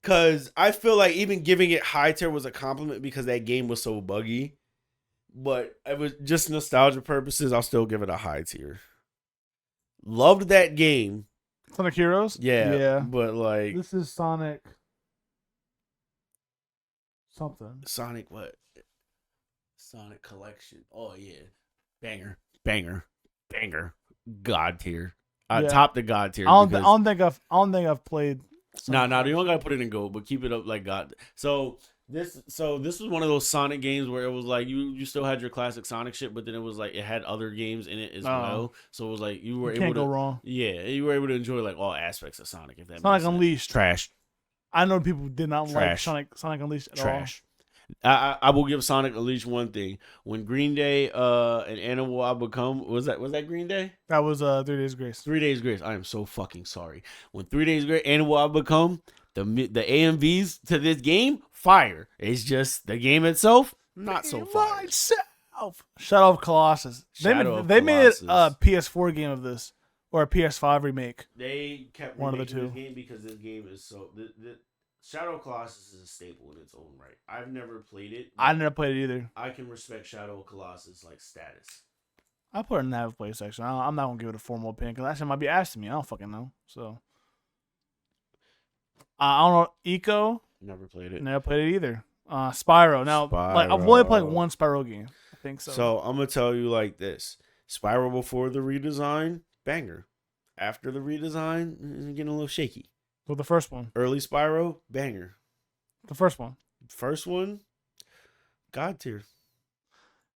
Because I feel like even giving it high tier was a compliment because that game was so buggy. But it was just nostalgia purposes. I'll still give it a high tier. Loved that game. Sonic Heroes? Yeah. But like. This is Sonic. Something. Sonic what? Sonic Collection. Oh, yeah. Banger. God tier. Top the God tier. I don't think I've played. No, you don't gotta put it in gold, but keep it up like God. So This was one of those Sonic games where it was like you still had your classic Sonic shit, but then it was like it had other games in it as well. So it was like you were able can't to go wrong. Yeah, you were able to enjoy like all aspects of Sonic. If that Sonic makes sense. Unleashed. Trash. I know people did not Trash. like Sonic Unleashed at Trash. I will give Sonic Unleashed one thing. When Green Day and Animal I Become was that Green Day? That was 3 Days Grace. 3 Days Grace. I am so fucking sorry. When 3 Days Grace, Animal I Become, the AMVs to this game, fire. It's just the game itself, not so fire. Shadow of Colossus. They made a PS4 game of this or a PS5 remake. They kept one of the two this game because this game is so. The Shadow of Colossus is a staple in its own right. I've never played it. I never played it either. I can respect Shadow of Colossus like status. I'll put it in the have play section. I'm not gonna give it a formal opinion because that shit might be asked to me. I don't fucking know. So I don't know. Eco. Never played it. Never played it either. Spyro. Now, like I've only played one Spyro game. I think so. So I'm gonna tell you like this: Spyro before the redesign, banger. After the redesign, getting a little shaky. So the first one. Early Spyro, banger. The first one. First one, God tier.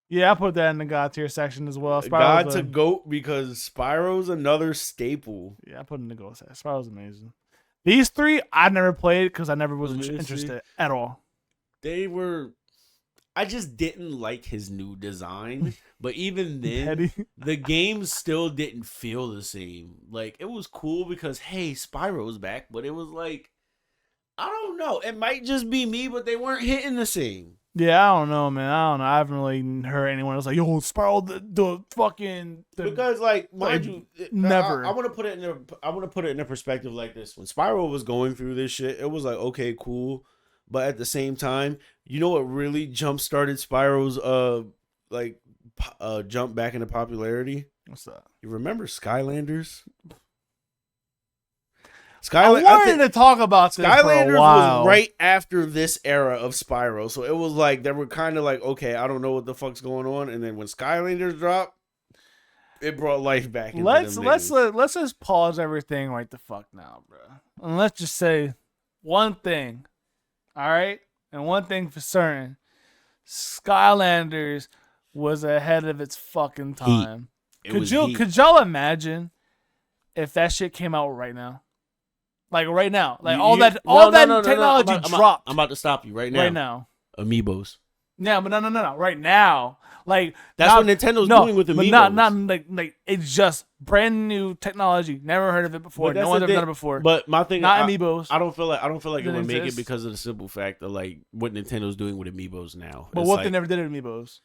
Yeah, I put that in the God tier section as well. God to GOAT because Spyro's another staple. Yeah, I put it in the GOAT section. Spyro's amazing. These three, I never played because I never was interested at all. I just didn't like his new design. But even then, the game still didn't feel the same. Like, it was cool because, hey, Spyro's back. But it was like, I don't know. It might just be me, but they weren't hitting the same. Yeah, I don't know, man. I don't know. I haven't really heard anyone else like, yo, Spyro, the fucking... because, like, mind you, never. I want to put it in a perspective like this. When Spyro was going through this shit, it was like, okay, cool. But at the same time, you know what really jump-started Spyro's, jump back into popularity? What's that? You remember Skylanders? I wanted to talk about this Skylanders for a while. was right after this era of Spyro, so it was like they were kind of like, okay, I don't know what the fuck's going on, and then when Skylanders dropped, it brought life back. Let's just pause everything right the fuck now, bro, and let's just say one thing, all right, and one thing for certain: Skylanders was ahead of its fucking time. Could y'all imagine if that shit came out right now? Like right now, like all that technology dropped. I'm about to stop you right now. Right now, Amiibos. Yeah, but no. Right now, like that's what Nintendo's doing with Amiibos. But not like it's just brand new technology. Never heard of it before. No one's ever done it before. But my thing, Amiibos. I don't feel like it would make it because of the simple fact of like what Nintendo's doing with Amiibos now. But what they never did with Amiibos.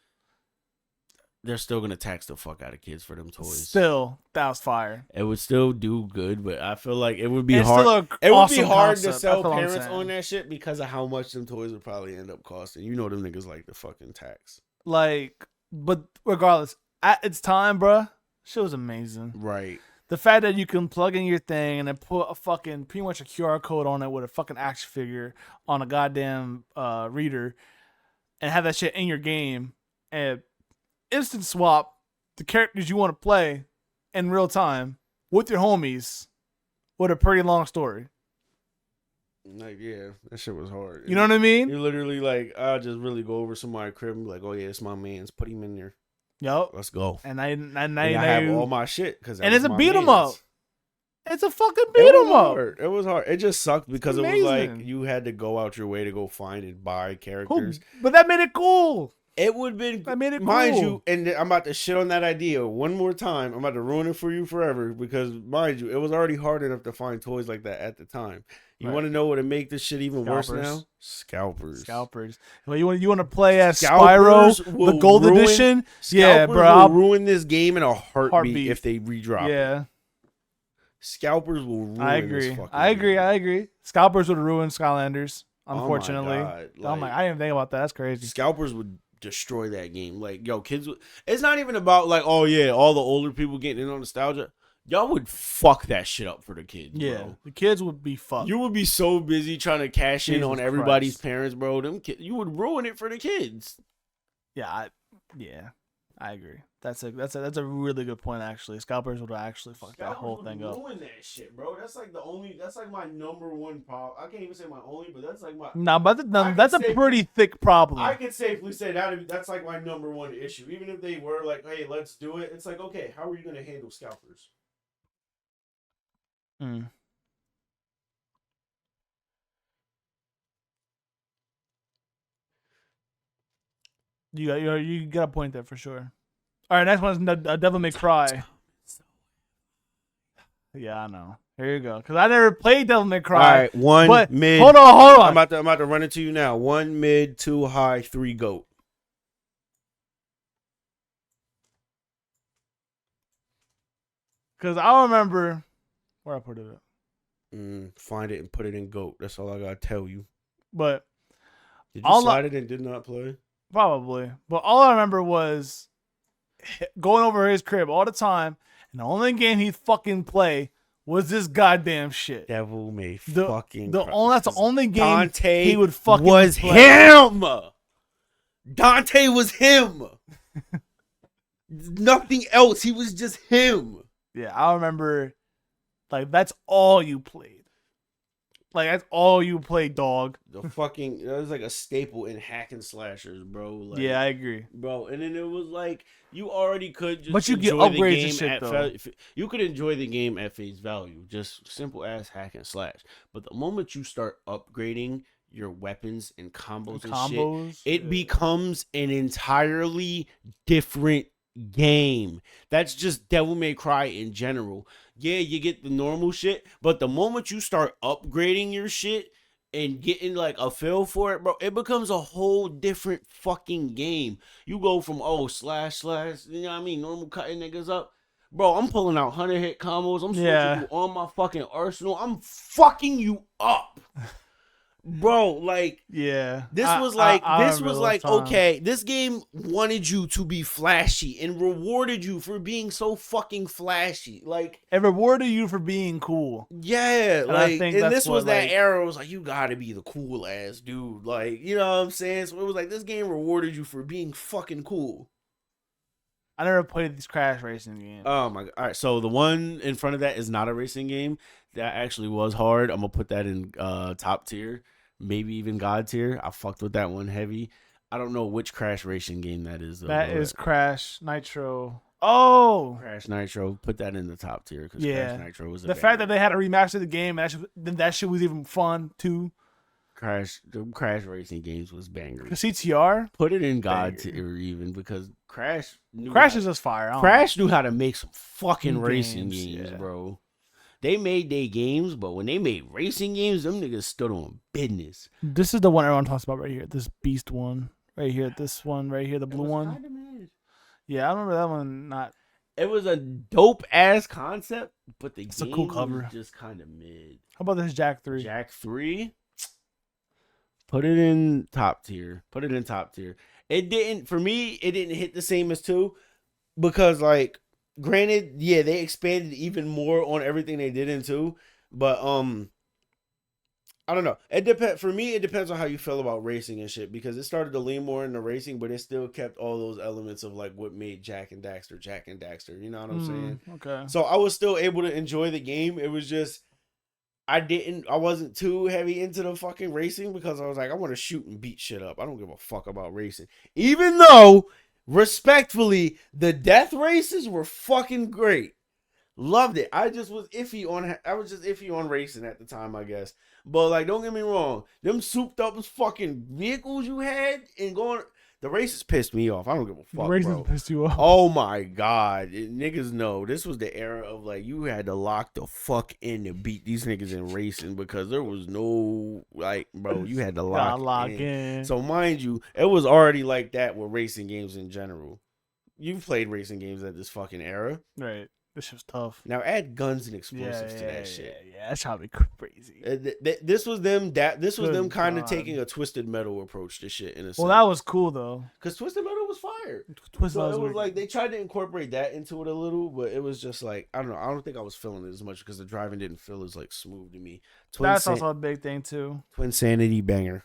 They're still gonna tax the fuck out of kids for them toys. Still, that was fire. It would still do good, but I feel like it would be hard. To sell parents on that shit because of how much them toys would probably end up costing. You know them niggas like the fucking tax. Like, but regardless, at its time, bruh, shit was amazing. Right. The fact that you can plug in your thing and then put a fucking pretty much a QR code on it with a fucking action figure on a goddamn reader, and have that shit in your game and instant swap the characters you want to play in real time with your homies with a pretty long story. Like, yeah, that shit was hard. You know what I mean? You're literally like, I'll just really go over somebody's crib and be like, oh yeah, it's my man's. Put him in there. Yup. Let's go. And I have all my shit. And it's a beat 'em up. It's a fucking beat 'em up. It was hard. It just sucked because it was like you had to go out your way to go find and buy characters. Cool. But that made it cool. It would have been, I made it mind cool. you, and I'm about to shit on that idea one more time. I'm about to ruin it for you forever because, mind you, it was already hard enough to find toys like that at the time. You want to know what to make this shit even worse now? Scalpers. Well, you want to play as Spyro, the Gold Edition? Yeah, bro. I'll ruin this game in a heartbeat if they redrop it. Scalpers will ruin this fucking game. I agree. Scalpers would ruin Skylanders, unfortunately. Oh my God. I didn't even think about that. That's crazy. Scalpers would destroy that game. Like, yo, kids it's not even about like, oh yeah, all the older people getting in on nostalgia. Y'all would fuck that shit up for the kids. Yeah, bro. The kids would be fucked. You would be so busy trying to cash in on everybody's parents, bro. Them kids, you would ruin it for the kids. I I agree. That's a really good point. Actually, scalpers would actually fuck that whole thing up. Ruin that shit, bro. That's like That's like my number one problem. I can't even say my only, but that's like my. Nah, but that's a pretty thick problem. I could safely say that's like my number one issue. Even if they were like, "Hey, let's do it," it's like, okay, how are you gonna handle scalpers? Mm. You got a point there for sure. All right, next one is Devil May Cry. Yeah, I know. Here you go. Because I never played Devil May Cry. All right, one mid. Hold on. I'm about to run it to you now. 1 mid, 2 high, 3 goat. Because I remember where I put it. Find it and put it in goat. That's all I gotta tell you. But did you slide it and did not play? Probably. But all I remember was going over his crib all the time, and the only game he'd fucking play was this goddamn shit. Devil May That's the only game Dante he would fucking was play. him. Dante was him. Nothing else. He was just him. Yeah, I remember. Like, that's all you played. Like, that's all you played, dog. That was like a staple in hack and slashers, bro. Like, yeah, I agree, bro. And then it was like you already could just but you get upgrades and shit, though. You could enjoy the game at face value, just simple ass hack and slash. But the moment you start upgrading your weapons and combos and shit, it becomes an entirely different game. That's just Devil May Cry in general. Yeah, you get the normal shit, but the moment you start upgrading your shit and getting like a feel for it, bro, it becomes a whole different fucking game. You go from slash, you know what I mean, normal cutting niggas up. Bro, I'm pulling out 100 hit combos. I'm switching you on my fucking arsenal. I'm fucking you up. Bro, like, yeah, this was like okay, this game wanted you to be flashy and rewarded you for being so fucking flashy. Like, it rewarded you for being cool. Yeah, like, and this was that era. It was like, you gotta be the cool ass dude. Like, you know what I'm saying? So it was like, this game rewarded you for being fucking cool. I never played these Crash racing games. Oh my god! All right, so the one in front of that is not a racing game. That actually was hard. I'm gonna put that in top tier, maybe even God tier. I fucked with that one heavy. I don't know which Crash racing game that is, though. That is Crash Nitro. Oh, Crash Nitro. Put that in the top tier because Crash Nitro was the fact that they had to remaster the game. That shit was even fun too. The Crash racing games was bangers. The CTR, put it in God tier even because Crash is just fire. Crash knew how to make some fucking racing games, bro. They made their games, but when they made racing games, them niggas stood on business. This is the one everyone talks about right here. This Beast one right here. This one right here, the blue one. Yeah, I remember that one. Not. It was a dope ass concept, but it's game a cool cover. Was just kind of mid. How about this Jak 3? Jak 3. Put it in top tier. It didn't, for me, it didn't hit the same as 2 because, like, granted, yeah, they expanded even more on everything they did in 2, but, I don't know. For me, it depends on how you feel about racing and shit because it started to lean more into racing, but it still kept all those elements of, like, what made Jak and Daxter. You know what I'm saying? Okay. So I was still able to enjoy the game. It was just, I wasn't too heavy into the fucking racing because I was like, I want to shoot and beat shit up. I don't give a fuck about racing. Even though, respectfully, the death races were fucking great. Loved it. I was just iffy on racing at the time, I guess. But, like, don't get me wrong. Them souped up fucking vehicles you had and the races pissed me off. I don't give a fuck, races pissed you off. Oh my god. Niggas know. This was the era of, like, you had to lock the fuck in to beat these niggas in racing because there was no, like, bro, you had to lock in. So, mind you, it was already like that with racing games in general. You've played racing games at this fucking era. Right. This shit's tough. Now add guns and explosives to that shit. Yeah, that's how be crazy. This was them. This was them kind of taking a Twisted Metal approach to shit in a sense. Well, that was cool though, because Twisted Metal was fire. It was like they tried to incorporate that into it a little, but it was just like I don't know. I don't think I was feeling it as much because the driving didn't feel as like smooth to me. That's also a big thing too. Twin Sanity banger.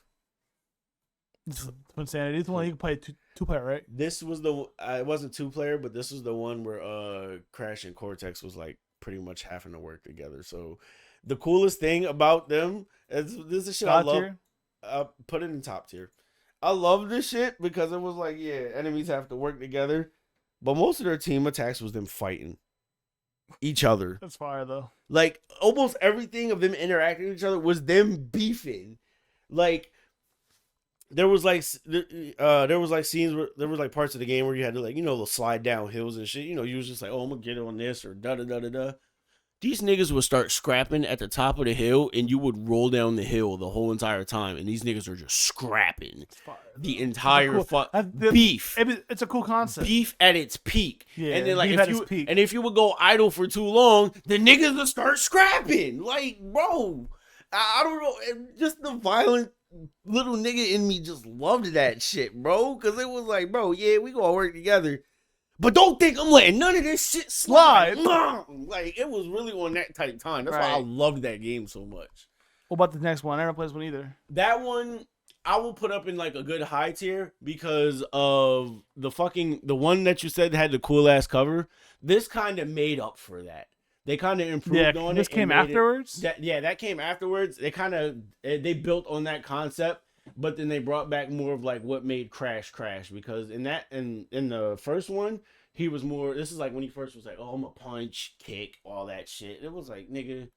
It's insanity. This one you can play two player, right? This was it wasn't 2-player, but this was the one where Crash and Cortex was like pretty much having to work together. So the coolest thing about them is this is shit I love. Put it in top tier. I love this shit because it was like, yeah, enemies have to work together, but most of their team attacks was them fighting each other. That's fire though. Like almost everything of them interacting with each other was them beefing. Like there was like scenes where there was like parts of the game where you had to like slide down hills and shit. You was just like, oh, I'm gonna get on this or da da da da da. These niggas would start scrapping at the top of the hill, and you would roll down the hill the whole entire time, and these niggas are just scrapping the entire beef. It's a cool concept. Beef at its peak, yeah. And then like if you would go idle for too long, the niggas would start scrapping. Like, bro, I don't know, just the violent little nigga in me just loved that shit, bro, because it was like, bro, yeah, we gonna work together. But don't think I'm letting none of this shit slide. Like, it was really on that tight time. That's why I loved that game so much. What about the next one? I never played this one either. That one, I will put up in, like, a good high tier because of the one that you said had the cool-ass cover. This kind of made up for that. They kind of improved on it. This came afterwards? That came afterwards. They built on that concept. But then they brought back more of like what made Crash because in the first one, he was more, this is like when he first was like, oh, I'm a punch, kick, all that shit. It was like, nigga,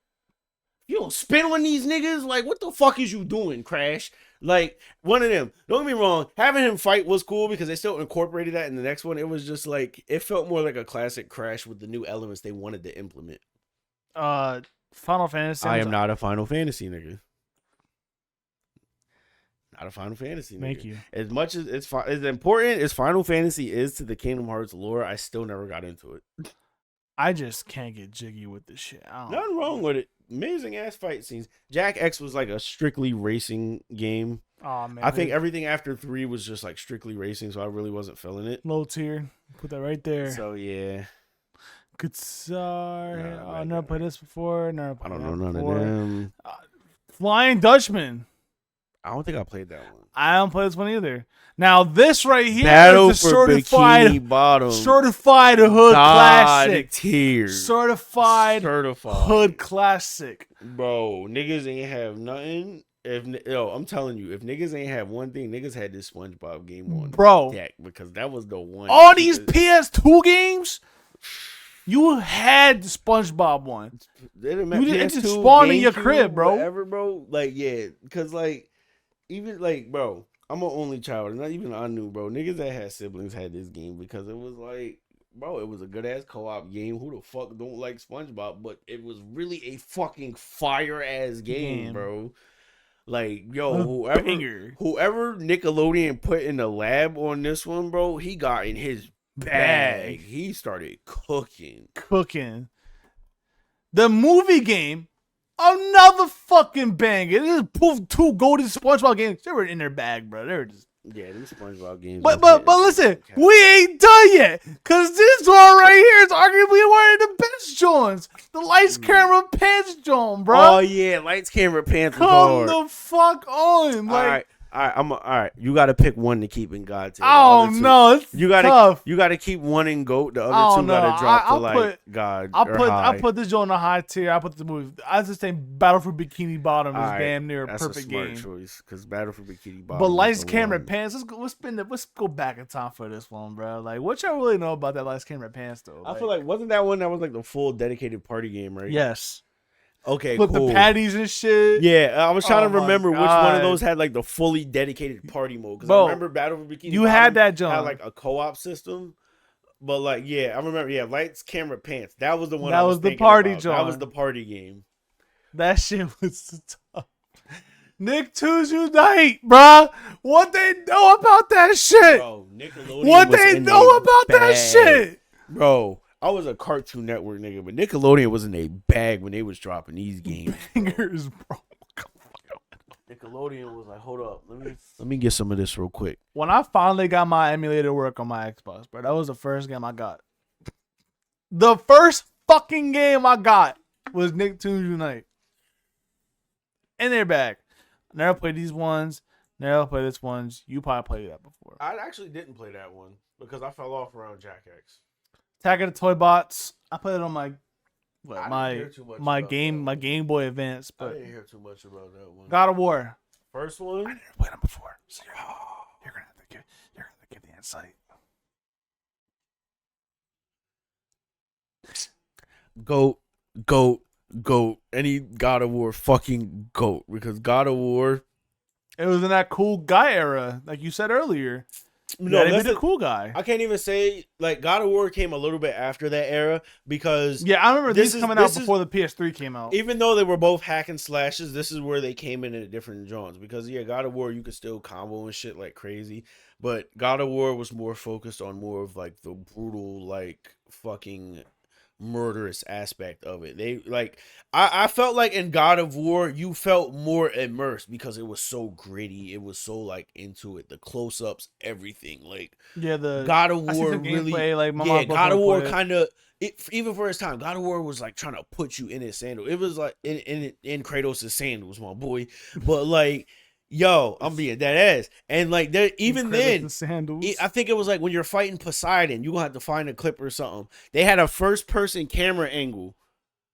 you don't spin on these niggas? Like, what the fuck is you doing, Crash? Like, one of them. Don't get me wrong, having him fight was cool because they still incorporated that in the next one. It was just like, it felt more like a classic Crash with the new elements they wanted to implement. Final Fantasy. I am not a Final Fantasy nigga. Not a Final Fantasy nigga. Thank you. As much as it's as important as Final Fantasy is to the Kingdom Hearts lore, I still never got into it. I just can't get jiggy with this shit. Nothing wrong with it. Amazing ass fight scenes. Jack X was like a strictly racing game. Oh man. I think everything after 3 was just like strictly racing, so I really wasn't feeling it. Low tier. Put that right there. So yeah. Guitar. I never played this before. I don't know none of them. Flying Dutchman. I don't think I played that one. I don't play this one either. Now this right here Battle is a for Bikini Bottom. Certified hood classic. Tier. Certified hood classic. Bro, niggas ain't have nothing. I'm telling you, if niggas ain't have one thing, niggas had this SpongeBob game on deck because that was the one. All these PS2 games, you had the SpongeBob one. It just spawned in your crib, bro. Whatever, bro. Like, yeah, because like. Even like, bro, I'm an only child, and not even I knew, bro. Niggas that had siblings had this game because it was like, bro, it was a good ass co-op game. Who the fuck don't like SpongeBob? But it was really a fucking fire ass game, bro. Like, yo, whoever Nickelodeon put in the lab on this one, bro, he got in his bag. He started cooking. The movie game. Another fucking banger. This is 2 golden SpongeBob games. They were in their bag, bro. They were just these SpongeBob games. But listen, we ain't done yet. Cause this one right here is arguably one of the best joints. The Lights Camera Pants joint, bro. Oh yeah, Lights Camera Pants. Come the fuck on. Like, all right. You got to pick one to keep in God tier. Oh no, it's tough. You got to keep one in GOAT. The other two got to drop to God. I put this joint in a high tier. I put the movie. I just think Battle for Bikini Bottom is damn near a perfect game. That's a smart choice because Battle for Bikini Bottom. But Lights Camera Pants. Let's go back in time for this one, bro. Like, what y'all really know about that Lights Camera Pants though? I feel like wasn't that one that was like the full dedicated party game, right? Yes. Okay, Flip the patties and shit. Yeah, I was trying to remember which one of those had like the fully dedicated party mode. Because I remember Battle for Bikini You had that jump. Had like a co-op system. But like, yeah, I remember. Yeah, Lights, Camera, Pants. That was the one. That was the party joint. That was the party game. That shit was tough. Nicktoons Unite, bruh. What they know about that shit? Bro, Nickelodeon. What they know about that shit? Bro. I was a Cartoon Network nigga, but Nickelodeon was in a bag when they was dropping these games. Bangers, bro. Nickelodeon was like, hold up, let me get some of this real quick. When I finally got my emulator to work on my Xbox, bro, that was the first game I got. The first fucking game I got was Nicktoons Unite. In their bag. I never played these ones. Never played this one. You probably played that before. I actually didn't play that one because I fell off around Jack X. Attack of the Toy Bots. I played it on my I didn't hear too much about that Game Boy Advance. I But didn't hear too much about that one. God of War. First one? I never played them before, so you're gonna have to give the insight. Goat. Any God of War fucking goat. Because God of War. It was in that cool guy era, like you said earlier. No, that's the cool guy. I can't even say, like, God of War came a little bit after that era because... Yeah, I remember these coming out before the PS3 came out. Even though they were both hack and slashes, this is where they came in at different genres. Because, yeah, God of War, you could still combo and shit like crazy. But God of War was more focused on more of, like, the brutal, like, fucking... murderous aspect of it. They like I felt like in God of War you felt more immersed because it was so gritty, it was so like into it, the close-ups, everything. Like the God of War really gameplay, like God of War kind of even for its time, God of War was like trying to put you in his sandal. It was like in Kratos' sandals, my boy. But like yo, I'm being dead ass. And like there, even then, I think it was like when you're fighting Poseidon, you gonna have to find a clip or something. They had a first person camera angle.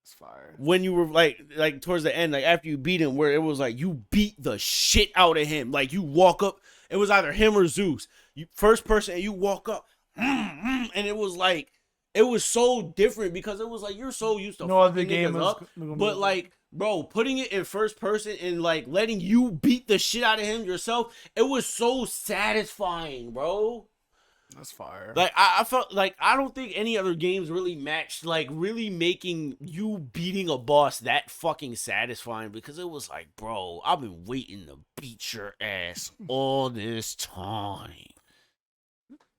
It's fire. When you were like towards the end, like after you beat him, where it was like you beat the shit out of him. Like you walk up, it was either him or Zeus. You first person, and you walk up, and it was like it was so different because it was like you're so used to fucking niggas up, but like. Bro, putting it in first person and like letting you beat the shit out of him yourself, it was so satisfying, bro. That's fire. Like I felt like I don't think any other games really matched like really making you beating a boss that fucking satisfying because it was like, bro, I've been waiting to beat your ass all this time.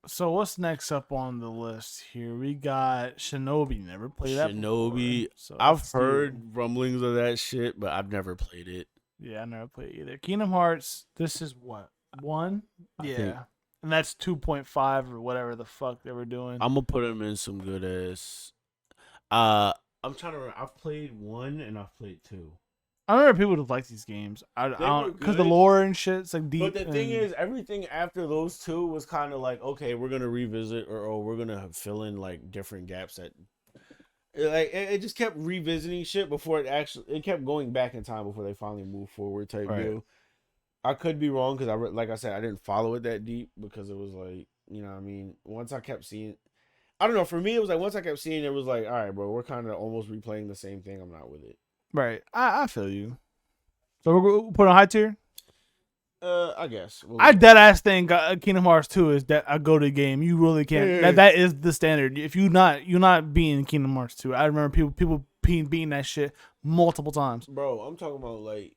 So what's next up on the list here? We got Shinobi. Never played that Shinobi. Before, so I've heard rumblings of that shit, but I've never played it. Yeah, I never played either. Kingdom Hearts. This is what 1. Yeah, and that's 2.5 or whatever the fuck they were doing. I'm gonna put them in some good ass. I'm trying to remember. I've played 1 and I've played 2. I remember people would like these games. I don't because the lore and shit. It's like deep. But the thing is, everything after those two was kind of like, okay, we're gonna revisit, or we're gonna fill in like different gaps that, like, it just kept revisiting shit before it kept going back in time before they finally moved forward type deal. I could be wrong because like I said, I didn't follow it that deep because it was like, you know what I mean. Once I kept seeing, I don't know. For me, it was like once I kept seeing, it was like, all right, bro, we're kind of almost replaying the same thing. I'm not with it. Right. I feel you. So we're going to put on high tier? I guess. I dead ass think Kingdom Hearts 2 is that a go-to game. You really can't. Yeah. That is the standard. If you're not beating Kingdom Hearts 2. I remember people beating that shit multiple times. Bro, I'm talking about like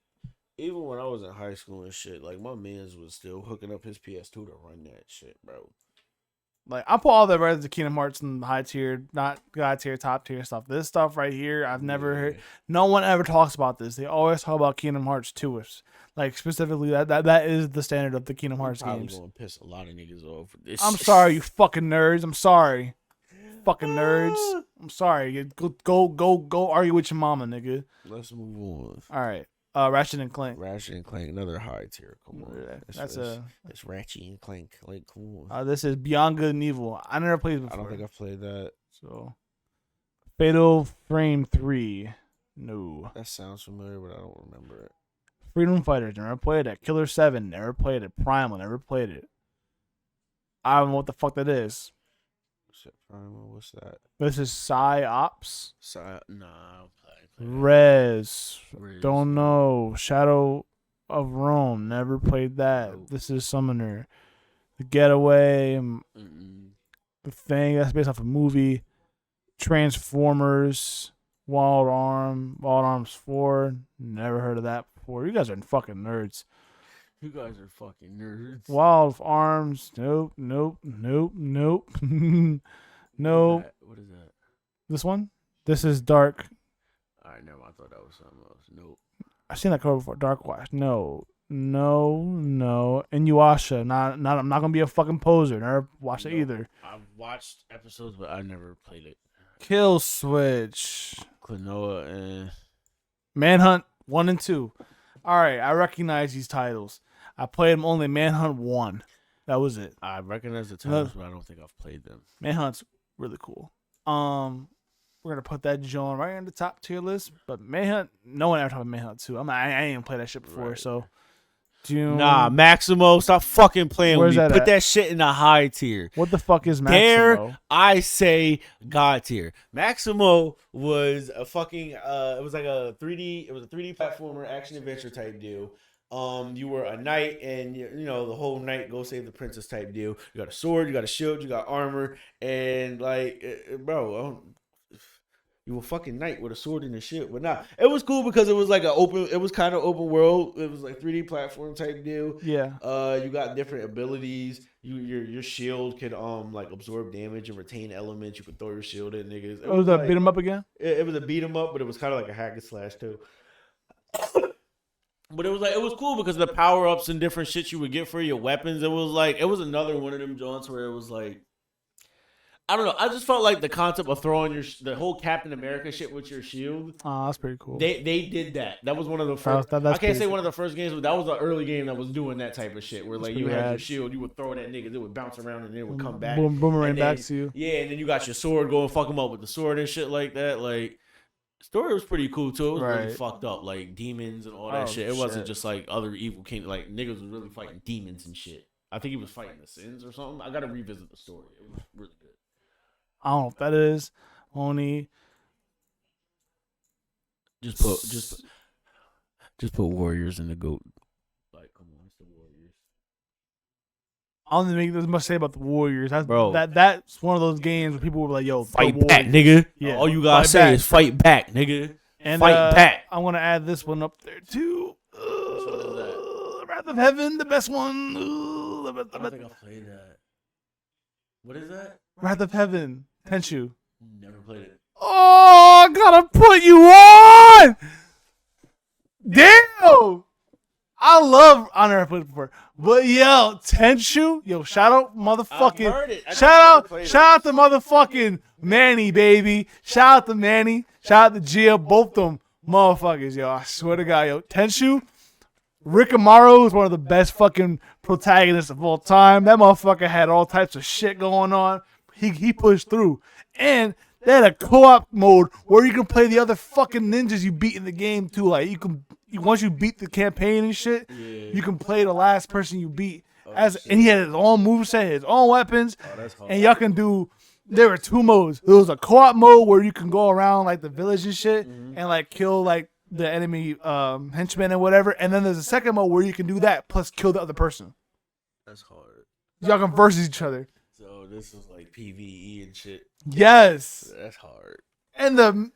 even when I was in high school and shit, like my mans was still hooking up his PS2 to run that shit, bro. Like I put all the rest of Kingdom Hearts in the high tier, not god tier, top tier stuff. This stuff right here, I've never heard. No one ever talks about this. They always talk about Kingdom Hearts 2. Like specifically, that is the standard of the Kingdom Hearts games. Gonna piss a lot of niggas off. I'm sorry, you fucking nerds. I'm sorry, fucking nerds. I'm sorry. Go argue with your mama, nigga. Let's move on. All right. Ratchet and Clank. Ratchet and Clank, another high tier. Come on, it's Ratchet and Clank. Like, come on. This is Beyond Good and Evil. I never played it before. I don't think I've played that. So, Fatal Frame 3. No. That sounds familiar, but I don't remember it. Freedom Fighters. Never played it. Killer 7. Never played it. Primal. Never played it. I don't know what the fuck that is. Primal. What's that? This is Psyops. Nah. Rez. Don't know. Shadow of Rome. Never played that. Nope. This is Summoner. The Getaway. The Thing. That's based off a movie. Transformers. Wild Arms 4. Never heard of that before. You guys are fucking nerds. You guys are fucking nerds. Wild Arms. Nope. Nope. What is that? This one? This is Dark. Alright, never mind. I thought that was something else. Nope. I've seen that cover before. Dark Watch. No. Inuyasha. I'm not gonna be a fucking poser. Never watched it either. I've watched episodes, but I never played it. Kill Switch. Klonoa and Manhunt 1 and 2. Alright, I recognize these titles. I played them only Manhunt 1. That was it. I recognize the titles, but I don't think I've played them. Manhunt's really cool. We're gonna put that John right in the top tier list. But Manhunt, no one ever talked about Manhunt 2. I ain't even played that shit before, so. Nah, Maximo, stop fucking playing Where's with me. that Put at? that shit in the high tier. What the fuck is Maximo? There, I say God tier. Maximo was a fucking it was like a 3D, it was a 3D platformer action adventure type deal. You were a knight, and you know the whole knight go save the princess type deal. You got a sword, you got a shield, you got armor, and like, bro, you were fucking knight with a sword and a shield. But nah, it was cool because it was like it was kind of open world. It was like 3D platform type deal. Yeah. You got different abilities. Your shield could like absorb damage and retain elements. You could throw your shield at niggas. It was that beat 'em up again? It was a beat 'em up, but it was kind of like a hack and slash too. But it was cool because the power ups and different shit you would get for your weapons. It was another one of them joints where it was like, I don't know. I just felt like the concept of throwing the whole Captain America shit with your shield. Oh, that's pretty cool. They did that. That was one of the first. I can't say one of the first games, but that was the early game that was doing that type of shit. Where like you had your shield, you would throw it at niggas, it would bounce around and then it would come back. Boomerang back to you. Yeah, and then you got your sword, go and fuck them up with the sword and shit like that. Like, story was pretty cool too. It was really fucked up, like demons and all that shit. It wasn't just like other evil king. Like niggas was really fighting demons and shit. I think he was fighting the sins or something. I gotta revisit the story. It was really good. I don't know what that is. Only just put Warriors in the GOAT. Like, come on, it's the Warriors. I don't think there's much to say about the Warriors. That's one of those games where people were like, "Yo, fight back, nigga." Yeah. All you gotta say is fight back, nigga. And fight back. I want to add this one up there too. Wrath of Heaven, the best one. I don't think I played that. What is that? Wrath of Heaven, Tenshu. Never played it. Oh, I gotta put you on. Damn. I love Honor I played it before. But yo, Tenshu, yo, shout out motherfucking shout out to motherfucking Manny, baby. Shout out to Manny. Shout out to Gia, both them motherfuckers, yo. I swear to God, yo. Tenshu, Rick Amaro is one of the best fucking protagonists of all time. That motherfucker had all types of shit going on. He pushed through. And they had a co-op mode where you can play the other fucking ninjas you beat in the game too. Like once you beat the campaign and shit, you can play the last person you beat. And he had his own moveset, his own weapons. And y'all can do, there were two modes. There was a co-op mode where you can go around like the village and shit and like kill like the enemy henchmen and whatever. And then there's a second mode where you can do that plus kill the other person. That's hard. Y'all can versus each other. So this is like PvE and shit. Yes. That's hard. And the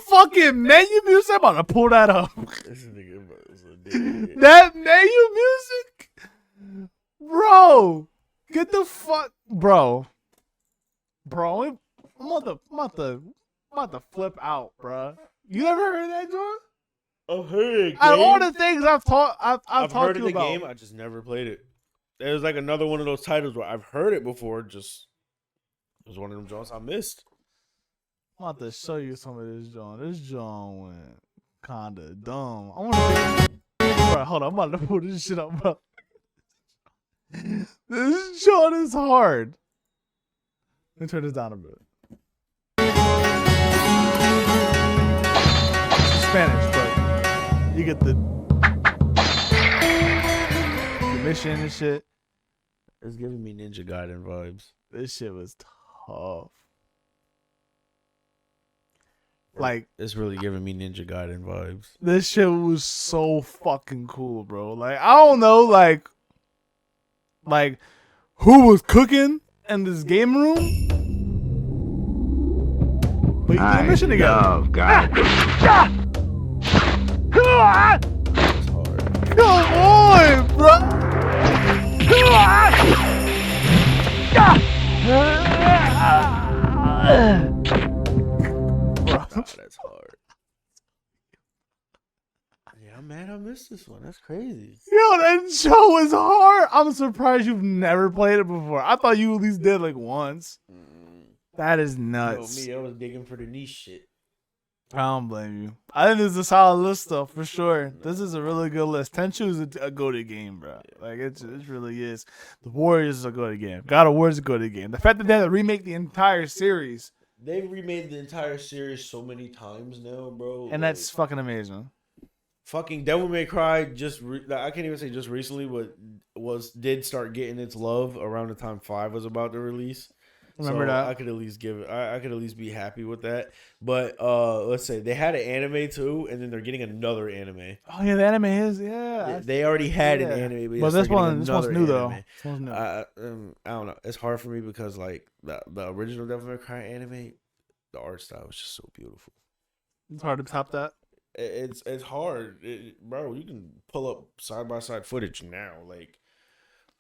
fucking menu music, I'm about to pull that up. That menu music? Bro. Get the fuck. Bro, I'm about to flip out, bro. You never heard that, John? I've heard it. Out of all the things I've talked heard to of you the about. game. I just never played it. It was like another one of those titles where I've heard it before. Just it was one of them Johns I missed. I'm about to show you some of this John. This John went kinda dumb. I want to bro, hold on. I'm about to pull this shit up, bro. This John is hard. Let me turn this down a bit. It's Spanish, but you get the mission and shit. It's giving me Ninja Gaiden vibes. This shit was tough. Like, it's really giving me Ninja Gaiden vibes. This shit was so fucking cool, bro. Like, I don't know, like who was cooking in this game room, but you did a mission together. Come on, bro. That's hard. Yeah, I'm mad I missed this one. That's crazy. Yo, that show is hard. I'm surprised you've never played it before. I thought you at least did like once. That is nuts. Me, I was digging for the niche shit. I don't blame you. I think this is a solid list, though, for sure. This is a really good list. Tenchu is a goated game, bro. Like, it really is. The Warriors is a goated game. God of War is a goated game. The fact that they had to remake the entire series. They've remade the entire series so many times now, bro. And that's fucking amazing. Fucking Devil May Cry I can't even say just recently, but did start getting its love around the time 5 was about to release. Remember so that? I could at least I could at least be happy with that. But let's say they had an anime too, and then they're getting another anime. Oh yeah, the anime is They already had an anime, but this one's new anime. though. This one's new. I don't know. It's hard for me because like the original Devil May Cry anime, the art style was just so beautiful. It's hard to top that. It's hard, bro. You can pull up side by side footage now, like.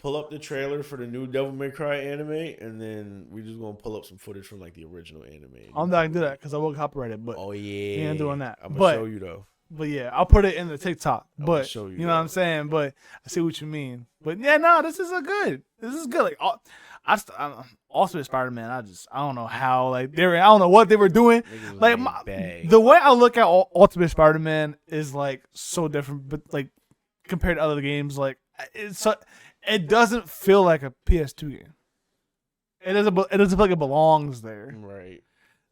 Pull up the trailer for the new Devil May Cry anime, and then we just gonna pull up some footage from like the original anime. I'm not gonna do that because I will copyright it. But oh yeah, we ain't doing that. I'm gonna show you though. But yeah, I'll put it in the TikTok. But show you know what I'm saying. But I see what you mean. But yeah, no, this is good. This is good. Like Ultimate Spider-Man. I don't know how I don't know what they were doing. Like the way I look at Ultimate Spider-Man is like so different, but like compared to other games, like it doesn't feel like a PS2 game. It doesn't feel like it belongs there. Right.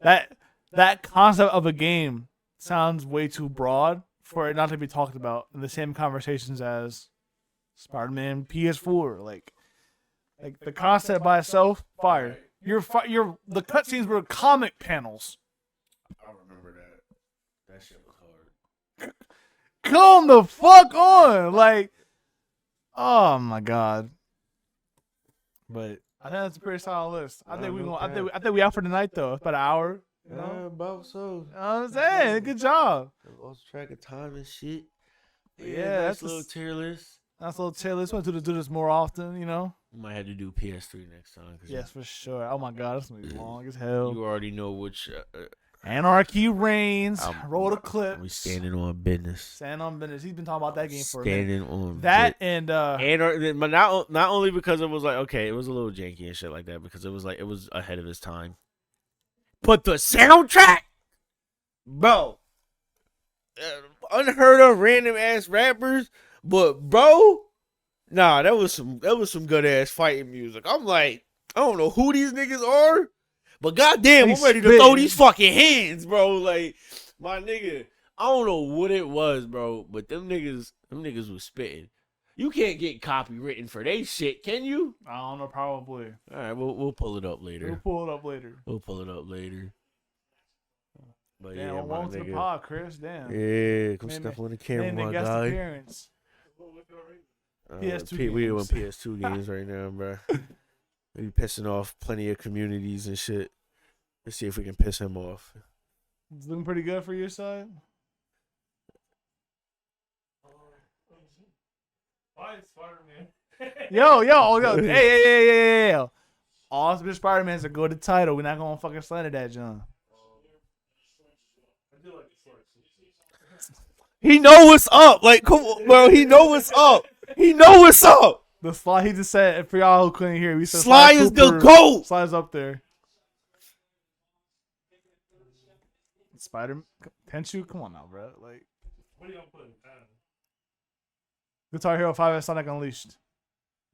That concept of a game sounds way too broad for it not to be talked about in the same conversations as Spider-Man PS4. Like the concept by itself, fire. The cutscenes were comic panels. I remember that. That shit was hard. Come the fuck on, like. Oh my god! But I think that's a pretty solid list. I think we out for the night though. It's about an hour. You know? Yeah, about so. You know what I'm saying? Good job. Lost track of time and shit. Yeah, that's a little tier list. That's a little tier list. Want to do this more often, you know? We might have to do PS3 next time. Yes, for sure. Oh my god, this gonna be long as hell. You already know which. Anarchy reigns. Roll the clip. We standing on business. Standing on business. He's been talking about that game for standing a minute. On that bit. And but not only because it was like okay, it was a little janky and shit like that because it was ahead of its time. But the soundtrack, bro, unheard of random ass rappers, but bro, nah, that was some good ass fighting music. I'm like, I don't know who these niggas are. But goddamn, I'm ready to throw these fucking hands, bro. Like, my nigga, I don't know what it was, bro. But them niggas was spitting. You can't get copywritten for they shit, can you? I don't know, probably. All right, we'll pull it up later. We'll pull it up later. But damn, yeah, welcome to the pod, Chris. Damn. Yeah, come step on the camera, my guy. Appearance. PS2 we doing PS2 games right now, bro. We pissing off plenty of communities and shit. Let's see if we can piss him off. It's looking pretty good for your side. Why is Spider-Man? yo. Hey. Ultimate Spider-Man's a good title. We're not gonna fucking slander that, John. He know what's up. Like, come on, bro. He know what's up. The Sly, he just said, for y'all who couldn't hear, we said Sly is the GOAT. Sly's up there. Spider-Man, Tenchu, come on now, bro. Like, what are y'all putting? Guitar Hero 5 and Sonic Unleashed.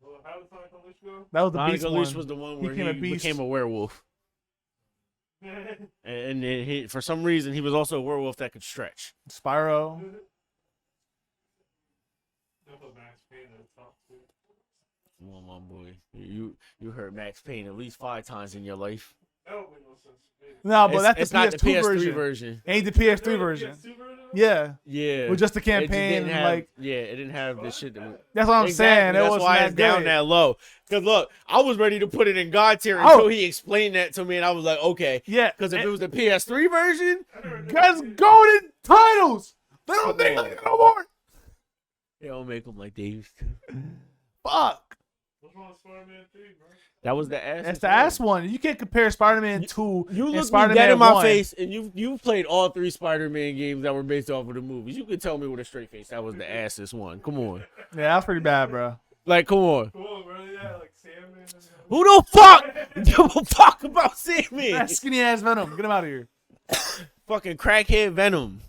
Well, how did Sonic Unleashed go? That was the Sonic Beast Unleashed one. was the one where he became a werewolf. and he, for some reason, he was also a werewolf that could stretch. Spyro. Come on, my boy. You heard Max Payne at least 5 times in your life. No, but that's it's the not PS2 the PS3 version. Ain't the PS3 version. Yeah. Yeah. With just the campaign, it didn't have the shit. That's what I'm saying. That's why it's down that low. Because look, I was ready to put it in God tier until he explained that to me, and I was like, okay. Yeah. Because if it was the PS3 version, guys, golden titles. They don't make them no more. They don't make them like they used to. Fuck. What's wrong with Spider-Man 3, bro? That was the ass. That's the ass one. You can't compare Spider-Man 2 you and look Spider-Man me dead in my 1. face, and you played all 3 Spider-Man games that were based off of the movies. You could tell me with a straight face that was the assest one. Come on. Yeah, that's pretty bad, bro. Like, come on. Cool, bro. Yeah, like Sandman. Who the fuck give a fuck about Sandman? That skinny ass Venom. Get him out of here. Fucking crackhead Venom.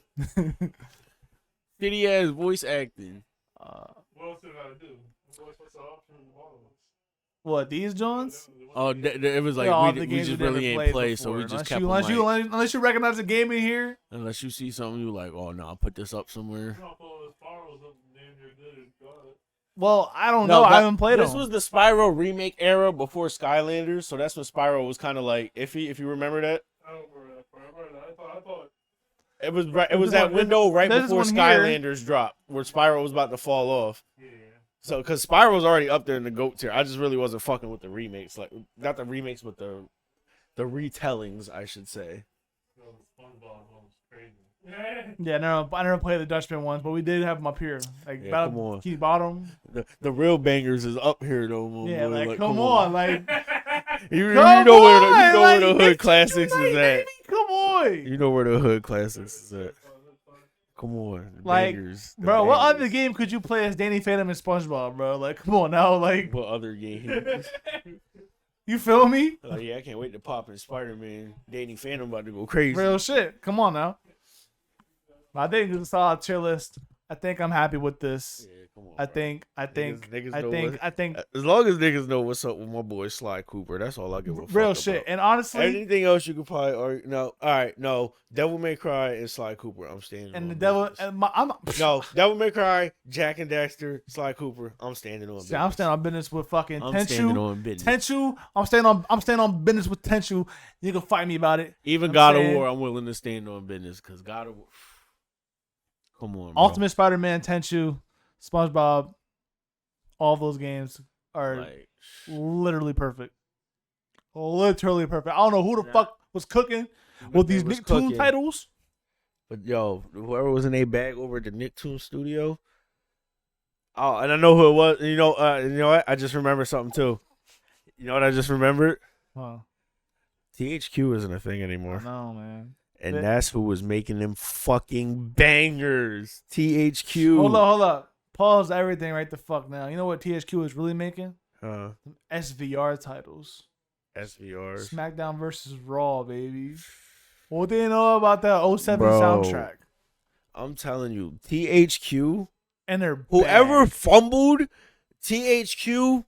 Shitty ass voice acting. What else did I do? What's the option in the bottom? What, these Jones? Oh, it was like Yeah, all we the games just we never really ain't played play, so before. we just Unless kept you, them, like, unless you recognize a game in here. unless you see something you like, oh no, I'll put this up somewhere. Well, I don't know. I haven't played This them. was the Spyro remake era before Skylanders, so that's when Spyro was kind of like iffy. If you remember that, I don't remember that part. I remember that. I thought it was right. It was There's that one- window right there's before one here. Skylanders dropped, where Spyro was about to fall off. yeah. So, because Spyro was already up there in the GOAT tier, I just really wasn't fucking with the remakes, like not the remakes, but the retellings, I should say. So the SpongeBob one was crazy. Yeah, no, I never played the Dutchman ones, but we did have them up here. Like, Yeah, come on. Key Bottom. The real bangers is up here though. My Yeah, boy. like, come on. Like, You come know where on, the like, hood make classics tonight, is at. baby, come on. You know where the hood classics is at. Come on, the Like, bangers, the Bro, what other bangers. game could you play as Danny Phantom and SpongeBob, bro? Like, come on now. Like, What other game? you feel me? Oh yeah, I can't wait to pop in Spider-Man. Danny Phantom about to go crazy. Real shit. Come on now. I think it's a solid tier list. I think I'm happy with this. Yeah, come on. I bro. think, Niggas I know think, what- I think, As long as niggas know what's up with my boy Sly Cooper, that's all I give a fuck real about. shit. And honestly, Anything else you could probably argue. No, all right, no. Devil May Cry and Sly Cooper. I'm standing. and on the devil, business. and I'm No, Devil May Cry, Jack and Daxter, Sly Cooper. I'm standing on. See, I'm standing on business with fucking I'm standing Tenchu. on business. Tenchu, I'm standing on business with Tenchu. You can fight me about it. Even I'm God saying- of War, I'm willing to stand on business because God of War. Come on, bro. Ultimate Spider-Man, Tenchu, SpongeBob, all those games are Like, literally perfect. Literally perfect. I don't know who the fuck was cooking with these was Nicktoons cooking. titles. But yo, whoever was in a bag over at the Nicktoons studio. Oh, and I know who it was. You know what? I just remembered something too. You know what I just remembered? Wow. THQ isn't a thing I anymore. know, man. And Yeah. that's who was making them fucking bangers. THQ. Hold up. Pause everything right the fuck now. You know what THQ is really making? Them SVR titles. SVRs. SmackDown versus Raw, baby. What do you know about that 07 Bro. soundtrack? I'm telling you, THQ. And they're Whoever bad. fumbled THQ,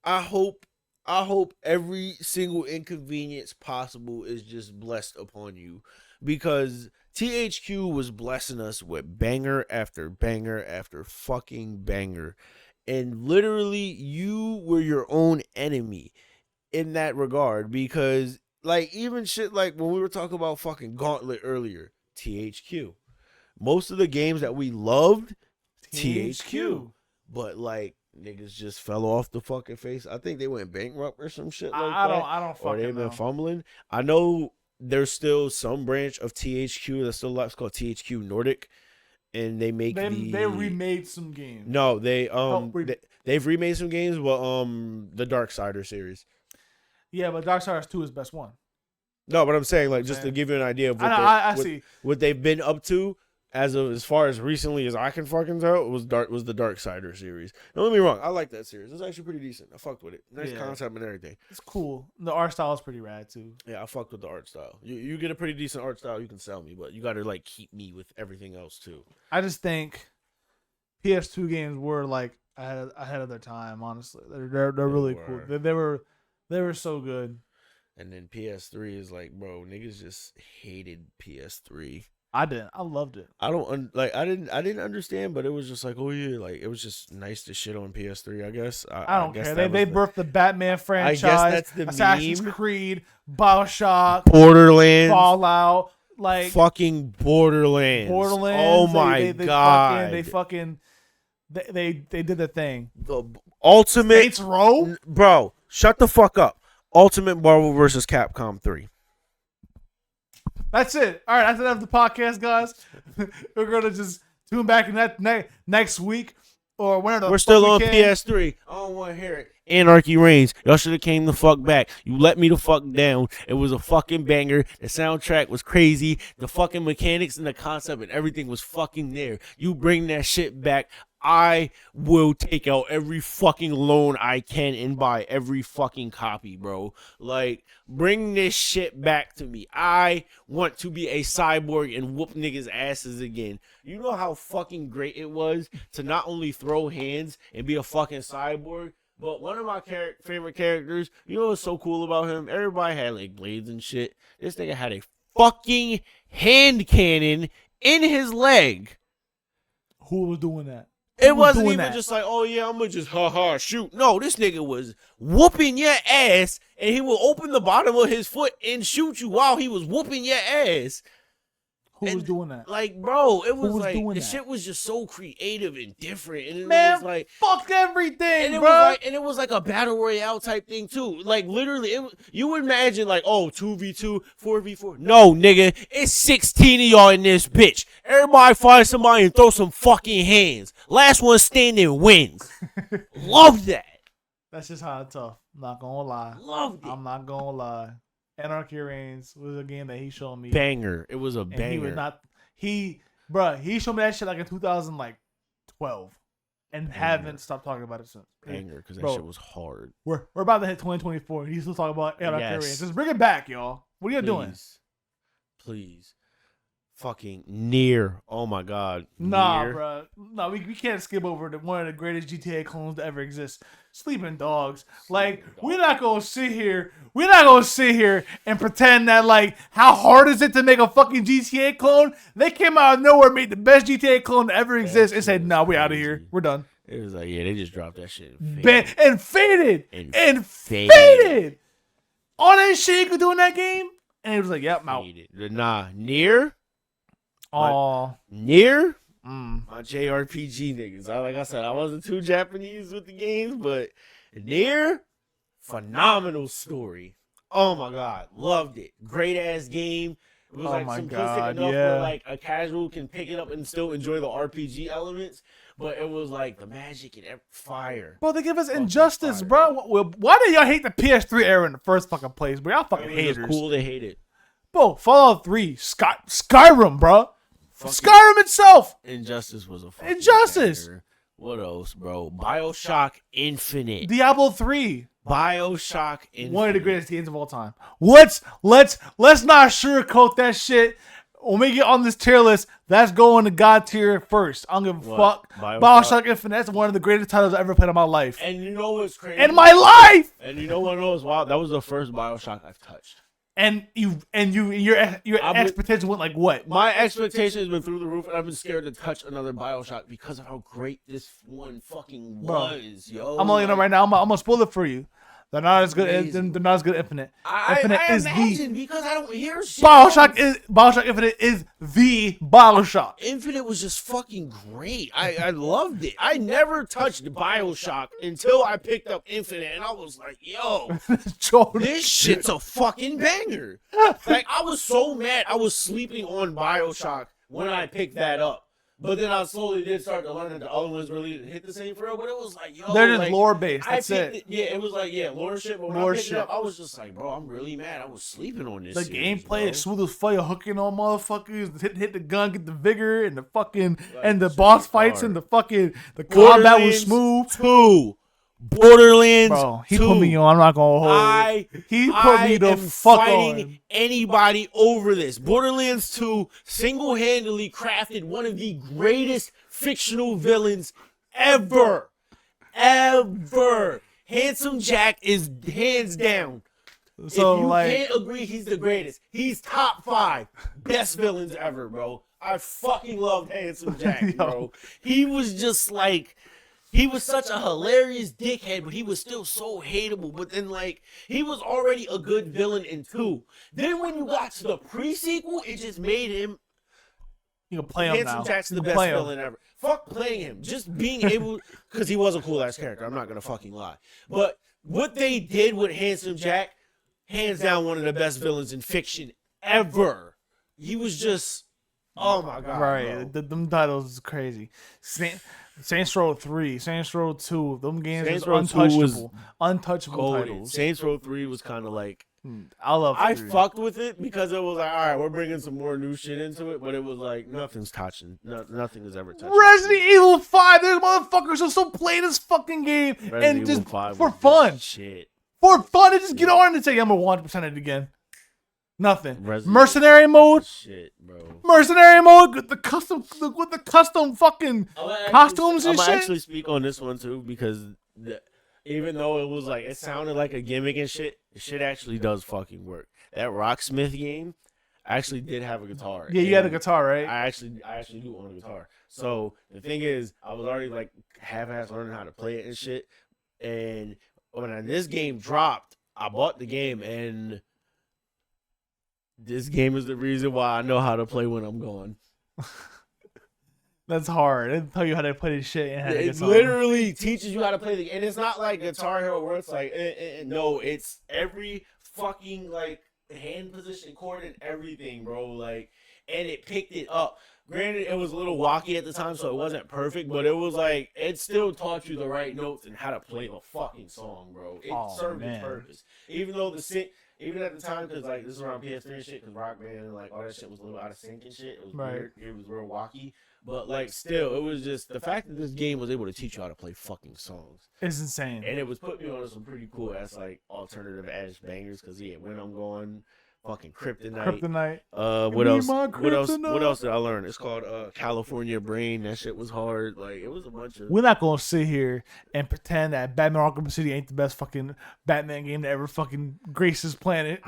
I hope every single inconvenience possible is just blessed upon you, because THQ was blessing us with banger after banger after fucking banger, and literally you were your own enemy in that regard, because like even shit like when we were talking about fucking Gauntlet earlier, THQ, most of the games that we loved, THQ. But like niggas just fell off the fucking face. I think they went bankrupt or some shit like I that. don't Or fucking they've been know. fumbling. I know there's still some branch of THQ that's still left. It's called THQ Nordic, and they make They remade some games. No, they re- they've remade some games, but the Darksider series. Yeah, but Darksiders 2 is best one. No, but I'm saying like just to Man. give you an idea of what, I what- see. what they've been up to as far as recently as I can fucking tell was the Darksider series. Don't get me wrong, I like that series. It's actually pretty decent. I fucked with it. Nice Yeah. concept and everything. It's cool. The art style is pretty rad too. Yeah, I fucked with the art style. You get a pretty decent art style, you can sell me, but you got to like keep me with everything else too. I just think PS2 games were like ahead of their time. Honestly, they're really cool. were. They were so good. And then PS3 is like, bro, niggas just hated PS3. I didn't. I loved it. I didn't understand, but it was just like, oh yeah, like it was just nice to shit on PS3. I guess I don't guess care. that They was birthed the Batman franchise. that's the Assassin's meme. Creed, BioShock, Borderlands, Fallout, like fucking Borderlands. Borderlands. Oh my god, They did their thing. the ultimate Saints Row. bro. Shut the fuck up. Ultimate Marvel vs. Capcom 3. That's it. All right, that's enough of the podcast, guys. We're gonna just tune back in that next week or whenever. We're still on PS3. I don't want to hear it. Anarchy Reigns. Y'all should have came the fuck back. You let me the fuck down. It was a fucking banger. The soundtrack was crazy. The fucking mechanics and the concept and everything was fucking there. You bring that shit back. I will take out every fucking loan I can and buy every fucking copy, bro. Like, bring this shit back to me. I want to be a cyborg and whoop niggas' asses again. You know how fucking great it was to not only throw hands and be a fucking cyborg, but one of my favorite characters, you know what's so cool about him? Everybody had like blades and shit. This nigga had a fucking hand cannon in his leg. Who was doing that? It wasn't even just like, oh yeah, I'm gonna just shoot. No, this nigga was whooping your ass, and he will open the bottom of his foot and shoot you while he was whooping your ass. Who was doing that? Like, bro, it was like the that? shit was just so creative and different, and it Man, was like fuck everything, and bro. It was like a battle royale type thing too. Like literally, you would imagine like, oh, 2v2, 4v4. No, nigga, it's 16 of y'all in this bitch. Everybody find somebody and throw some fucking hands. Last one standing wins. Love that. That's just how it's tough. I'm not gonna lie. Loved it. I'm not gonna lie. Anarchy Reigns was a game that he showed me. Banger. It was a and banger. He was not. He showed me that shit like in 2012, and haven't stopped talking about it since. Banger, because that shit was hard. We're about to hit 2024. And he's still talking about Anarchy Reigns. Just bring it back, y'all. What are you doing? Please. Fucking Near. Oh my god. Nah, Near. bro. No, we can't skip over one of the greatest GTA clones to ever exist. Sleeping Dogs. Like, we're not gonna sit here and pretend that like how hard is it to make a fucking GTA clone? They came out of nowhere, made the best GTA clone to ever exist, and said, "Nah, we out of here. We're done." It was like, yeah, they just dropped that shit. And faded. All that shit you could do in that game, and it was like, "Yep, I'm out." Nah, Near. Oh, Near. My JRPG niggas. Like I said, I wasn't too Japanese with the games, but Near, phenomenal story. Oh my god, loved it. Great ass game. It was like simplistic enough where like a casual can pick it up and still enjoy the RPG elements, but it was like the magic and fire. Bro, they give us Injustice, bro. Why do y'all hate the PS3 era in the first fucking place? Bro, y'all fucking haters. It's cool to hate it. Bro, Fallout 3, Skyrim, bro. Skyrim itself. Injustice was a fucking Injustice. banger. What else, bro? BioShock Infinite. Diablo 3. BioShock Infinite. One of the greatest games of all time. Let's not sugarcoat that shit. When we get on this tier list, that's going to God tier first. I don't give a fuck. BioShock Infinite, that's one of the greatest titles I've ever played in my life. And you know what's crazy? In my life! And you know what was wild? That was the first BioShock I've touched. And your expectation went like what? My expectation has been through the roof, and I've been scared to touch another BioShock because of how great this one fucking was, yo. I'm letting you know right now. I'm gonna spoil it for you. They're not as good. They're not as good as Infinite. Infinite I is imagine because I don't hear shit. BioShock Infinite is the BioShock. Infinite was just fucking great. I loved it. I never touched BioShock until I picked up Infinite, and I was like, yo, this shit's a fucking banger. Like, I was so mad. I was sleeping on BioShock when I picked that up. But then I slowly did start to learn that the other ones really didn't hit the same for real. But it was like, yo, they're just like, lore based. That's it. Yeah, it was like, yeah, lore shit. But when I picked it up, I was just like, bro, I'm really mad. I was sleeping on this. The gameplay is smooth as fire, hooking on motherfuckers. Hit the gun, get the vigor, and the fucking and the boss fights and the fucking the combat was smooth. 2. Borderlands. Bro, he put me on. I'm not gonna hold. He put me the fuck on. Anybody over this? Borderlands 2 single-handedly crafted one of the greatest fictional villains ever. Handsome Jack is hands down. So, if you can't agree he's the greatest, he's top 5 best villains ever, bro. I fucking loved Handsome Jack, bro. He was just like. He was such a hilarious dickhead, but he was still so hateable. But then, like, he was already a good villain in 2. Then when you got to the pre-sequel, it just made him... You can play him now. Handsome Jack's the best villain ever. Fuck playing him. Just being able... Because he was a cool-ass character. I'm not going to fucking lie. But what they did with Handsome Jack, hands down one of the best villains in fiction ever. He was just... Oh, my God, right. Them titles is crazy. Saints Row 3, Saints Row 2, them games was untouchable. Untouchable titles. Saints Row 3 was kind of like I fucked with it because it was like, all right, we're bringing some more new shit into it, but it was like nothing's touching. Nothing is ever touching. Resident Evil 5. There's motherfuckers who still play this fucking game and just for fun. Shit. For fun, they just get on and say, I'm gonna 100% it again. Nothing. Mercenary mode. Shit, bro. Mercenary mode with the custom fucking costumes and shit. I'm actually speak on this one too because even though it was like it sounded like a gimmick and shit, the shit actually does fucking work. That Rocksmith game actually did have a guitar. Yeah, you had a guitar, right? I actually do own a guitar. So the thing is, I was already like half-ass learning how to play it and shit. And when this game dropped, I bought the game, and this game is the reason why I know how to play when I'm gone. That's hard. They tell you how to play this shit. And it literally teaches you how to play the game. And it's not like Guitar Hero where it's like, no, it's every fucking like hand position, chord, and everything, bro. Like, and it picked it up. Granted, it was a little wacky at the time, so it wasn't perfect, but it was like, it still taught you the right notes and how to play the fucking song, bro. It served its purpose. Even though even at the time, because like this is around PS3 and shit, because Rock Band and like all that shit was a little out of sync and shit. It was weird. It was real wacky. But like still, it was just the fact that this game was able to teach you how to play fucking songs. It's insane. And it was putting me on some pretty cool ass like alternative ass bangers. Because yeah, when I'm going, fucking Kryptonite. What else did I learn? It's called California Brain. That shit was hard. Like it was a bunch of. We're not gonna sit here and pretend that Batman Arkham City ain't the best fucking Batman game to ever fucking grace this planet.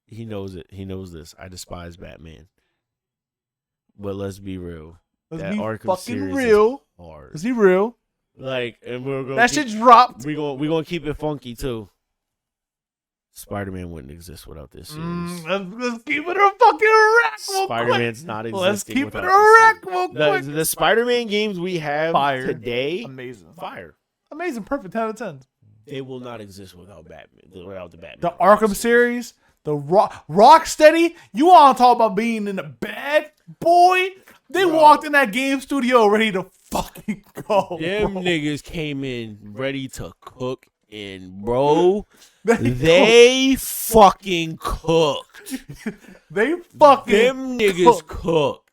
He knows it. He knows this. I despise Batman. But let's be real. Let's that be Arkham fucking series real. Is hard. Let's be real. Like, and we're gonna that shit dropped. We're gonna keep it funky too. Spider-Man wouldn't exist without this series. Let's keep it a fucking rack. Spider-Man's not existing. Let's keep without it a rack real quick. The Spider-Man games we have today, amazing. Fire. Amazing, perfect, 10 out of 10. They will not exist without Batman. Without the Batman. The Arkham series, the Rocksteady. You want to talk about being in the bad, boy? They walked in that game studio ready to fucking go. Them niggas came in ready to cook, and bro, they fucking cooked. They fucking them niggas cooked.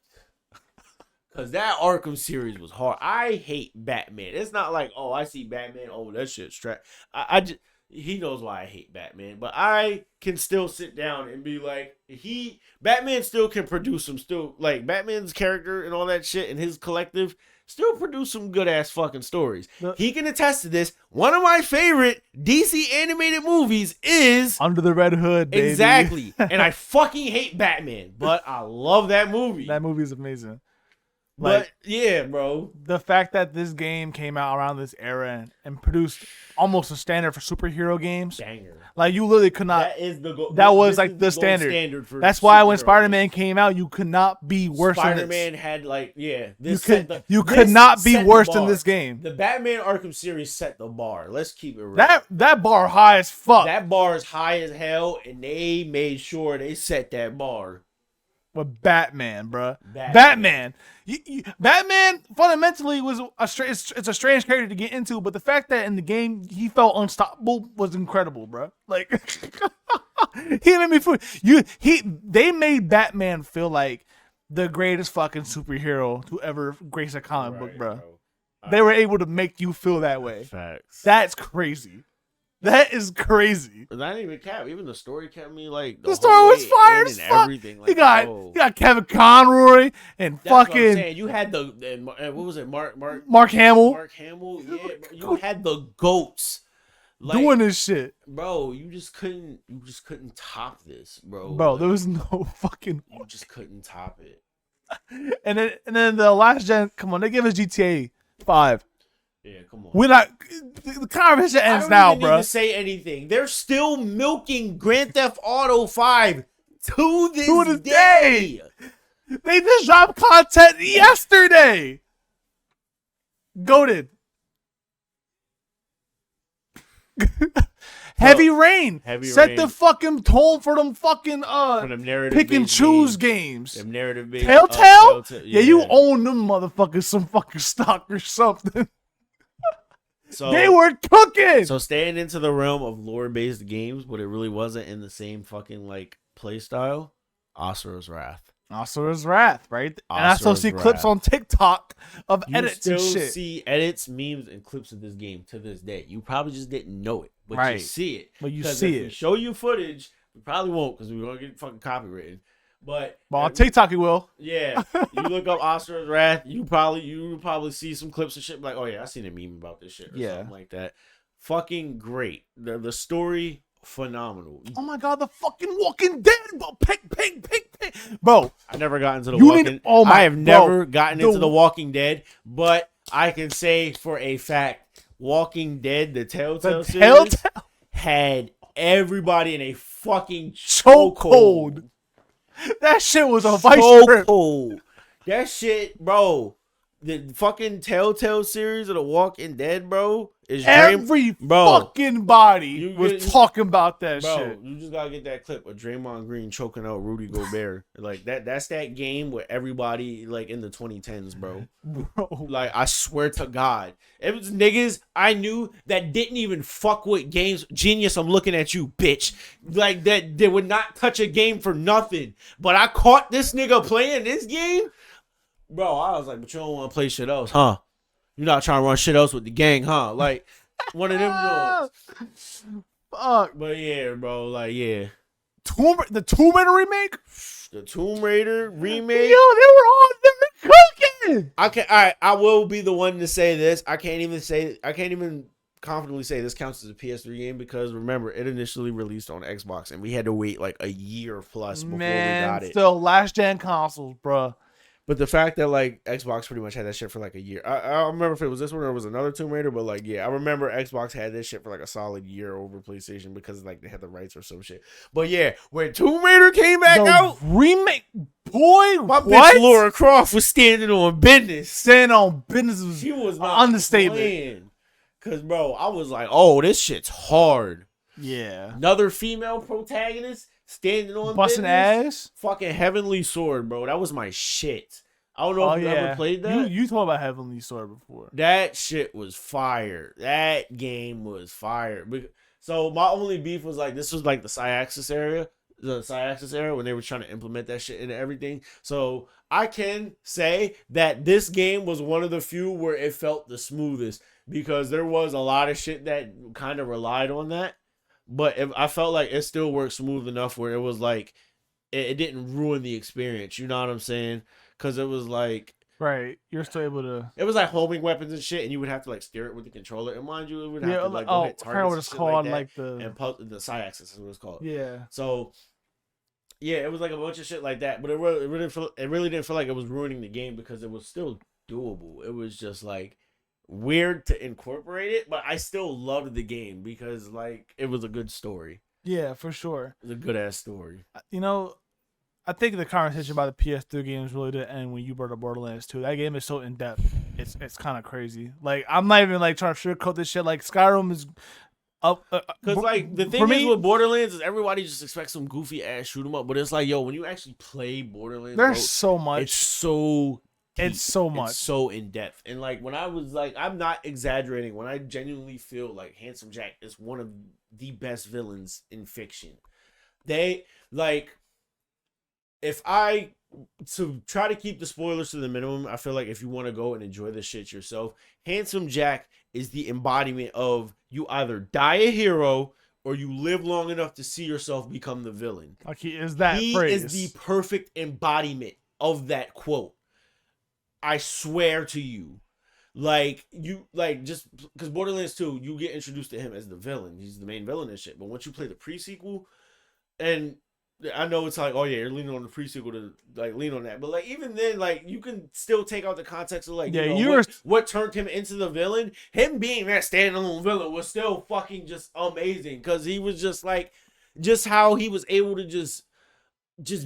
Cause that Arkham series was hard. I hate Batman. It's not like, oh, I see Batman. Oh, that shit's straight. I just he knows why I hate Batman, but I can still sit down and be like, Batman still can produce some like Batman's character and all that shit and his collective still produce some good ass fucking stories. He can attest to this. One of my favorite DC animated movies is Under the Red Hood, baby. Exactly. And I fucking hate Batman, but I love that movie. That movie is amazing. But yeah, bro. The fact that this game came out around this era and produced almost a standard for superhero games. Banger. Like you literally could not. That is the goal. That was like the standard. That's why when Spider-Man came out, you could not be worse than this. Spider-Man had like, yeah. You could not be worse than this game. The Batman Arkham series set the bar. Let's keep it real. That bar high as fuck. That bar is high as hell, and they made sure they set that bar. With Batman, bro. Batman. Batman fundamentally was it's a strange character to get into, but the fact that in the game he felt unstoppable was incredible, bro. Like he made me feel they made Batman feel like the greatest fucking superhero to ever grace a comic book, bro. They were able to make you feel that way. Facts. That's crazy. That is crazy. Not even cap. Even the story kept me like the story was fire as fuck. Everything. Like, you got Kevin Conroy and that's fucking. What I'm saying. You had what was it? Mark Hamill. Mark Hamill. Yeah, bro. You had the goats doing this shit, bro. You just couldn't top this, bro. Bro, there was no fucking. You just couldn't top it. And then the last gen. Come on, they give us GTA 5. Yeah, come on. We're not. The conversation ends now, bro. I don't even need to say anything. They're still milking Grand Theft Auto 5 to this day. They just dropped content yesterday. Goated. Heavy Rain. Set the fucking tone for them fucking pick and choose games. Them narrative based. Telltale? Yeah, you own them motherfuckers some fucking stock or something. So they were cooking. So staying into the realm of lore-based games, but it really wasn't in the same fucking like play style. Asura's Wrath. Asura's Wrath, right? And I still Asura's see clips Wrath. on TikTok of You edits still and shit. see edits, memes, and clips of this game to this day. You probably just didn't know it, but you Right. see it. But you 'Cause see if we it. show you footage, we probably won't because we're gonna get fucking copywritten. But Well, on TikTok you will. yeah, you look up Asura's Wrath, you probably see some clips and shit like, oh yeah, I seen a meme about this shit or Yeah. something like that. Fucking great. The story phenomenal. Oh my god, the fucking Walking Dead, bro. Ping. Bro, I never got into the You Walking. need- oh my- I have bro, never gotten the- into the Walking Dead, but I can say for a fact, Walking Dead, the Telltale the series, Telltale had everybody in a fucking chokehold. chokehold. That shit was a vice grip. Chokehold. That shit, bro. The fucking Telltale series of the Walking Dead, bro, is Every bro, fucking body you was get- talking about that bro, shit. you just gotta get that clip of Draymond Green choking out Rudy Gobert. Like that's that game with everybody like in the 2010s, bro. Bro. Like I swear to God, it was niggas I knew that didn't even fuck with games. Genius, I'm looking at you, bitch. Like that they would not touch a game for nothing. But I caught this nigga playing this game, bro. I was like, but you don't want to play shit else, huh? You're not trying to run shit else with the gang, huh? Like one of them joints. Fuck. But yeah, bro, like yeah. The Tomb Raider remake? The Tomb Raider Yo, remake. they were cooking. I will be the one to say this. I can't even confidently say this counts as a PS3 game because remember it initially released on Xbox and we had to wait like a year plus before we got it. Still last gen consoles, bro. But the fact that like Xbox pretty much had that shit for like a year. I don't remember if it was this one or it was another Tomb Raider, but like yeah, I remember Xbox had this shit for like a solid year over PlayStation because like they had the rights or some shit. But yeah, when Tomb Raider came back out, remake, boy, my what? bitch Laura Croft was standing on business. Standing on business was She was an not understatement. playing. Cause bro, I was like, oh, this shit's hard. Yeah, Another female protagonist standing on busting business. ass. Fucking Heavenly Sword, bro. That was my shit. I don't know if you ever played that. You told about Heavenly Sword before. That shit was fire. That game was fire. So my only beef was like this was like the Syaxis era when they were trying to implement that shit into everything. So I can say that this game was one of the few where it felt the smoothest because there was a lot of shit that kind of relied on that. But if I felt like it still worked smooth enough where it was like it didn't ruin the experience. You know what I'm saying? Because it was like Right, you're still able to. it was like homing weapons and shit, and you would have to like steer it with the controller. And mind you, it would have to like go hit I forgot what targets it's and shit called, like that. like the. And the Syaxis is what it's called. Yeah. So yeah, it was like a bunch of shit like that, but it really didn't feel like it was ruining the game because it was still doable. It was just like weird to incorporate it, but I still loved the game because like it was a good story. Yeah, for sure. It was a good ass story. You know, I think the conversation about the PS3 games really did end when you brought up Borderlands 2. That game is so in depth. It's kind of crazy. Like I'm not even like trying to sugarcoat this shit. Like Skyrim is up. Because like the thing is with Borderlands is everybody just expects some goofy ass shoot 'em up, but it's like yo, when you actually play Borderlands, there's bro, so much. it's so deep. It's so much. It's so in depth. And like when I was like, I'm not exaggerating. When I genuinely feel like Handsome Jack is one of the best villains in fiction. They like. If I to try to keep the spoilers to the minimum, I feel like if you want to go and enjoy this shit yourself, Handsome Jack is the embodiment of you either die a hero or you live long enough to see yourself become the villain. Like he is that He phrase. is the perfect embodiment of that quote. I swear to you. Like you like just because Borderlands 2, you get introduced to him as the villain. He's the main villain and shit. But once you play the pre-sequel, and I know it's like, oh yeah, you're leaning on the pre-sequel to like lean on that, but like even then, like you can still take out the context of like, Yeah, you know, you were- what turned him into the villain. Him being that standalone villain was still fucking just amazing because he was just like, just how he was able to just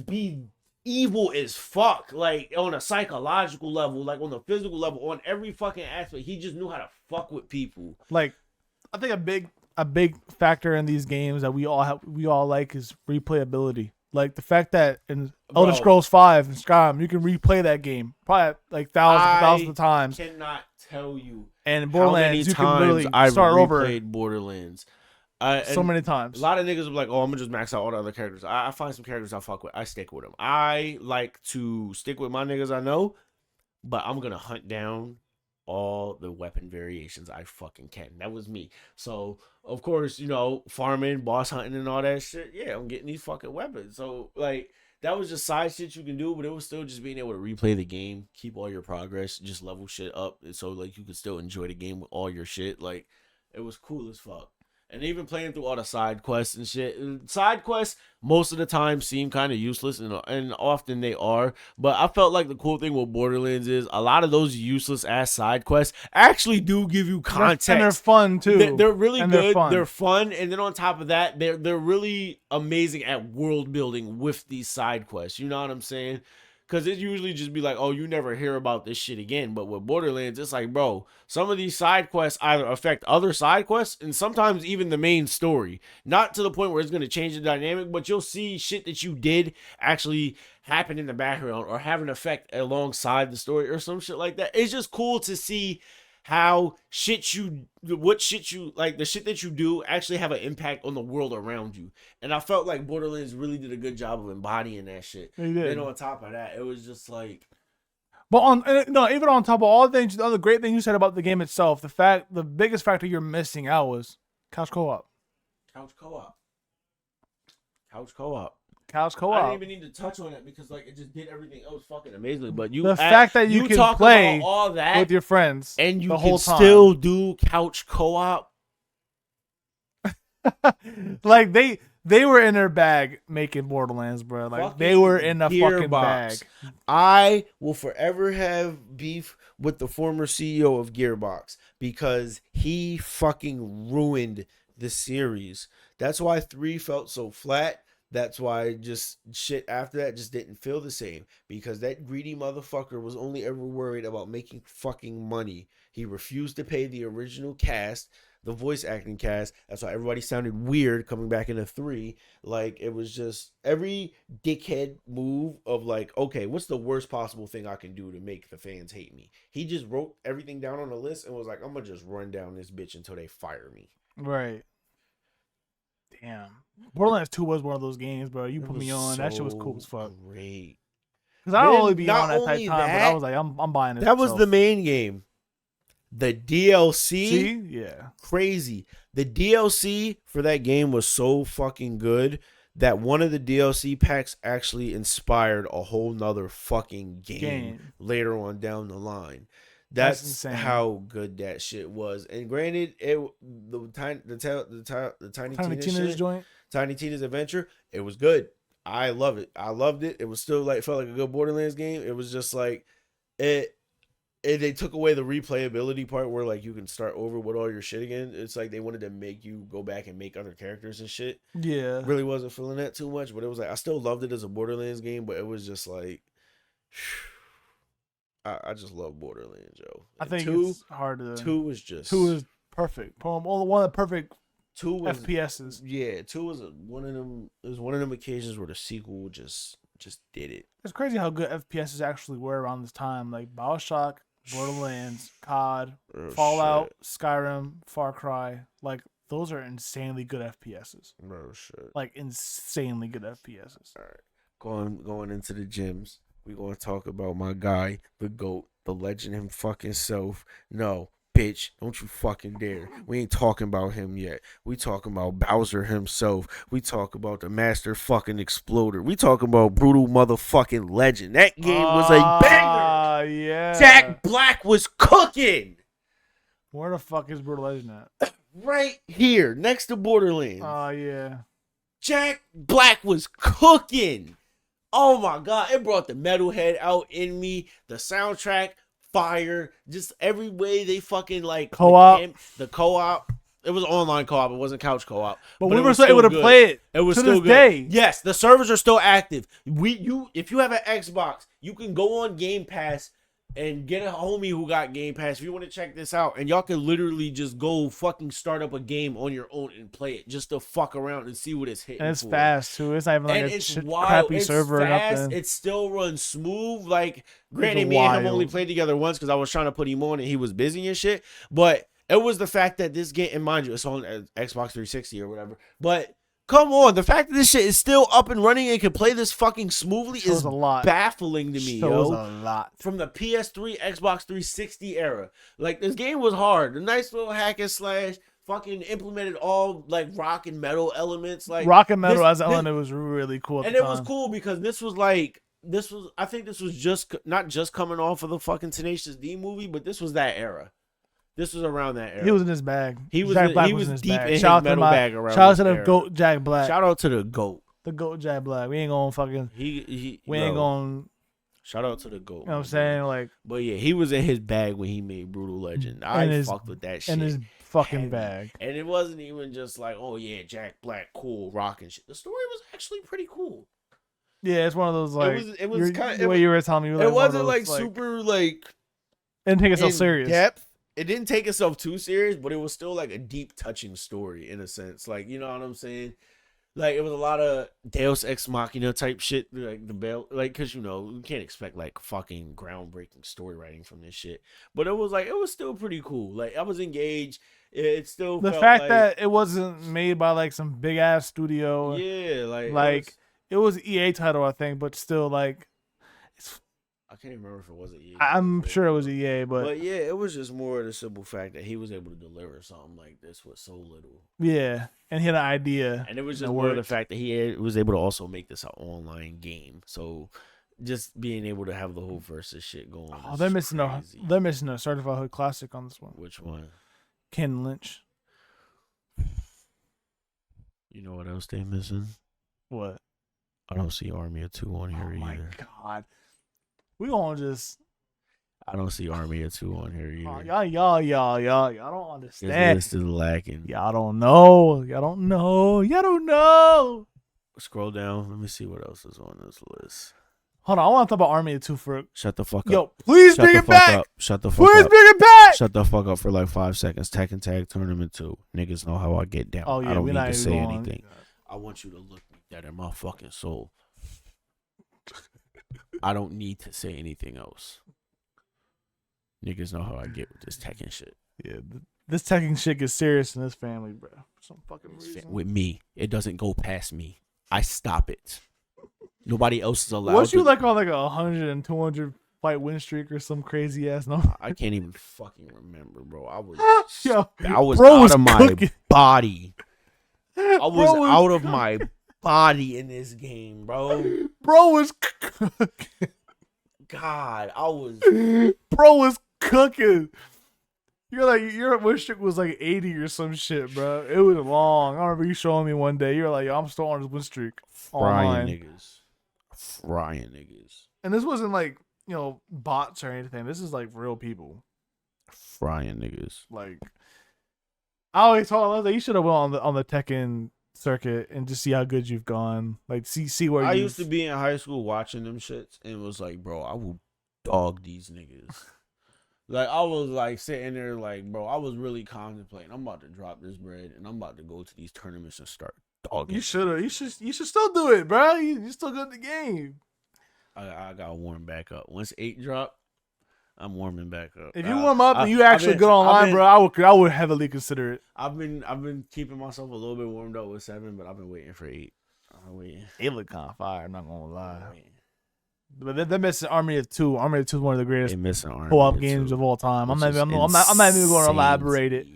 be evil as fuck, like on a psychological level, like on the physical level, on every fucking aspect. He just knew how to fuck with people. Like I think a big factor in these games that we all like is replayability. Like the fact that in Elder Bro. Scrolls 5 and Skyrim, you can replay that game probably like thousands of times. I cannot tell you And in how many Borderlands, you can times literally I've start over replayed Borderlands. so And many a times. lot of niggas are like, "Oh, I'm gonna just max out all the other characters." I find some characters I fuck with. I stick with them. I like to stick with my niggas I know, but I'm gonna hunt down all the weapon variations I fucking can. That was me. So of course, farming, boss hunting, and all that shit. Yeah, I'm getting these fucking weapons. So like that was just side shit you can do, but it was still just being able to replay the game, keep all your progress, just level shit up, so like you could still enjoy the game with all your shit. Like it was cool as fuck. And even playing through all the side quests and shit. Side quests most of the time seem kind of useless, and often they are. But I felt like the cool thing with Borderlands is a lot of those useless ass side quests actually do give you context. And they're fun too. They're really and good. They're fun. And then on top of that, they're really amazing at world building with these side quests. You know what I'm saying? Because it usually just be like, oh, you never hear about this shit again. But with Borderlands, it's like, bro, some of these side quests either affect other side quests and sometimes even the main story. Not to the point where it's going to change the dynamic, but you'll see shit that you did actually happen in the background or have an effect alongside the story or some shit like that. It's just cool to see how the shit that you do actually have an impact on the world around you. And I felt like Borderlands really did a good job of embodying that shit. They did. And on top of that, it was just like, but even on top of all the things, the other great thing you said about the game itself, the biggest factor you're missing out was couch co-op. Couch co-op. Couch co-op. Couch co-op. I didn't even need to touch on it because like it just did everything else fucking amazingly. But the fact that you can talk play about all that with your friends and you the can whole time. still do couch co-op. Like they were in their bag making Borderlands, bro. Like Fucking they were in a fucking Gearbox. bag. I will forever have beef with the former CEO of Gearbox because he fucking ruined the series. That's why 3 felt so flat. That's why just shit after that just didn't feel the same. Because that greedy motherfucker was only ever worried about making fucking money. He refused to pay the original cast, the voice acting cast. That's why everybody sounded weird coming back into 3. Like, it was just every dickhead move of like, okay, what's the worst possible thing I can do to make the fans hate me? He just wrote everything down on a list and was like, I'm gonna just run down this bitch until they fire me. Right. Damn. Borderlands 2 was one of those games, bro. You put me on. That shit was cool as fuck. Great. Because I don't Then, only be not on that type only time, but that, I was like, I'm buying it. That was the main game. The DLC, See? Yeah. crazy. The DLC for that game was so fucking good that one of the DLC packs actually inspired a whole nother fucking game later on down the line. That's insane. how good that shit was. And granted, the Tiny Tina's shit, joint. Tiny Tina's Adventure, it was good. I love it. I loved it. It was still like felt like a good Borderlands game. It was just like they took away the replayability part where like you can start over with all your shit again. It's like they wanted to make you go back and make other characters and shit. Yeah. Really wasn't feeling that too much, but it was like I still loved it as a Borderlands game, but it was just like I just love Borderlands, yo. I think it's hard to. 2 was just 2 is perfect. One of the perfect 2 was FPSs. Yeah, 2 was one of them. It was one of them occasions where the sequel just did it. It's crazy how good FPSs actually were around this time. Like BioShock, Borderlands, COD, Fallout, Skyrim, Far Cry. Like those are insanely good FPSs. No shit. Like insanely good FPSs. All right, going into the gyms. We're going to talk about my guy, the GOAT, the legend him fucking self. No, bitch, don't you fucking dare. We ain't talking about him yet. We talking about Bowser himself. We talk about the master fucking exploder. We talking about brutal motherfucking legend. That game was a banger. Yeah. Jack Black was cooking. Where the fuck is Brutal Legend at? Right here, next to Borderlands. Oh, yeah. Jack Black was cooking. Oh my God, it brought the metalhead out in me. The soundtrack, fire, just every way they fucking like co-op. The co-op. It was online co-op. It wasn't couch co-op. But we were still able to play it. It was to still this good. day. Yes, the servers are still active. If you have an Xbox, you can go on Game Pass and get a homie who got Game Pass. If you want to check this out, and y'all can literally just go fucking start up a game on your own and play it just to fuck around and see what it's hitting. And it's for. fast too. It's not even like and a it's crappy it's server fast. or nothing. It still runs smooth. Like, granted, me wild. and him only played together once because I was trying to put him on and he was busy and shit. But it was the fact that this game, and mind you, it's on Xbox 360 or whatever. But come on, the fact that this shit is still up and running and can play this fucking smoothly Shows is a lot. baffling to me, Shows yo. a lot. From the PS3, Xbox 360 era. Like, this game was hard. The nice little hack and slash, fucking implemented all, like, rock and metal elements. Like, rock and metal as an element was really cool at and the it time. was cool because I think this was just, not just coming off of the fucking Tenacious D movie, but this was that era. This was around that era. He was in his bag. He was Jack Black he was in his deep bag. in his Shout out to metal bag around. Shout out to this the era. GOAT Jack Black. Shout out to the GOAT. The GOAT Jack Black. We ain't gonna fucking. We ain't gonna. Shout out to the GOAT. You know what I'm saying? Like, but yeah, he was in his bag when he made Brutal Legend. I fucked with that shit. In his fucking heavy. bag. And it wasn't even just like, oh yeah, Jack Black, cool, rocking shit. The story was actually pretty cool. Yeah, it's one of those like. It was kind of the way you were telling me. It wasn't like super like. Didn't take itself serious. Depth. It didn't take itself too serious, but it was still like a deep, touching story in a sense. Like, you know what I'm saying? Like, it was a lot of Deus Ex Machina type shit, like the bell, like, because you know you can't expect like fucking groundbreaking story writing from this shit. But it was still pretty cool. Like, I was engaged. It still the felt fact like, that it wasn't made by like some big ass studio. Yeah, it was EA title, I think, but still like. I can't remember if it was EA. I'm sure it was EA, but yeah, it was just more of the simple fact that he was able to deliver something like this with so little. Yeah, and he had an idea, and it was just more of the fact that he was able to also make this an online game. So just being able to have the whole versus shit going. Oh, they're missing a Certified Hood Classic on this one. Which one? Ken Lynch. You know what else they missing? What? I don't see Army of Two on here either. Oh my god. We gonna just. I don't see Army of Two on here either. Y'all don't understand. This list is lacking. Y'all don't know. Scroll down. Let me see what else is on this list. Hold on, I want to talk about Army of Two for. Shut the fuck up. Yo, please bring it back. Shut the fuck up. Please bring it back. Shut the fuck up for like 5 seconds. Tekken Tag Tournament 2. Niggas know how I get down. Oh, yeah, I don't we need not to even say going. anything. I want you to look me dead in my fucking soul. I don't need to say anything else. Niggas know how I get with this Tekken shit. Yeah, this Tekken shit gets serious in this family, bro. For some fucking reason. With me, it doesn't go past me. I stop it. Nobody else is allowed. Was you like on like 100 and 200 fight win streak or some crazy ass number? I can't even fucking remember, bro. I was bro out of my body. I was out of my body in this game, bro. Bro was God, I was. Bro was cooking. Your win streak was like 80 or some shit, bro. It was long. I remember you showing me one day. You're like, yo, I'm still on this win streak. Frying niggas. And this wasn't like, bots or anything. This is like real people. Frying niggas. Like, I always told you should have went on the Tekken circuit and just see how good you've gone. Like, see where I used to be in high school watching them shits and was like, bro, I will dog these niggas. Like, I was like sitting there like, bro, I was really contemplating. I'm about to drop this bread and I'm about to go to these tournaments and start dogging. You should still do it, bro. You still good at the game. I got warm back up. Once 8 drop, I'm warming back up. If you warm up and you actually good online, bro, I would heavily consider it. I've been keeping myself a little bit warmed up with 7, but I've been waiting for 8. I'm waiting. It looked kind of fire. I'm not gonna lie. But they're missing Army of Two. Army of Two is one of the greatest co-op games of all time. I'm not even going to elaborate it.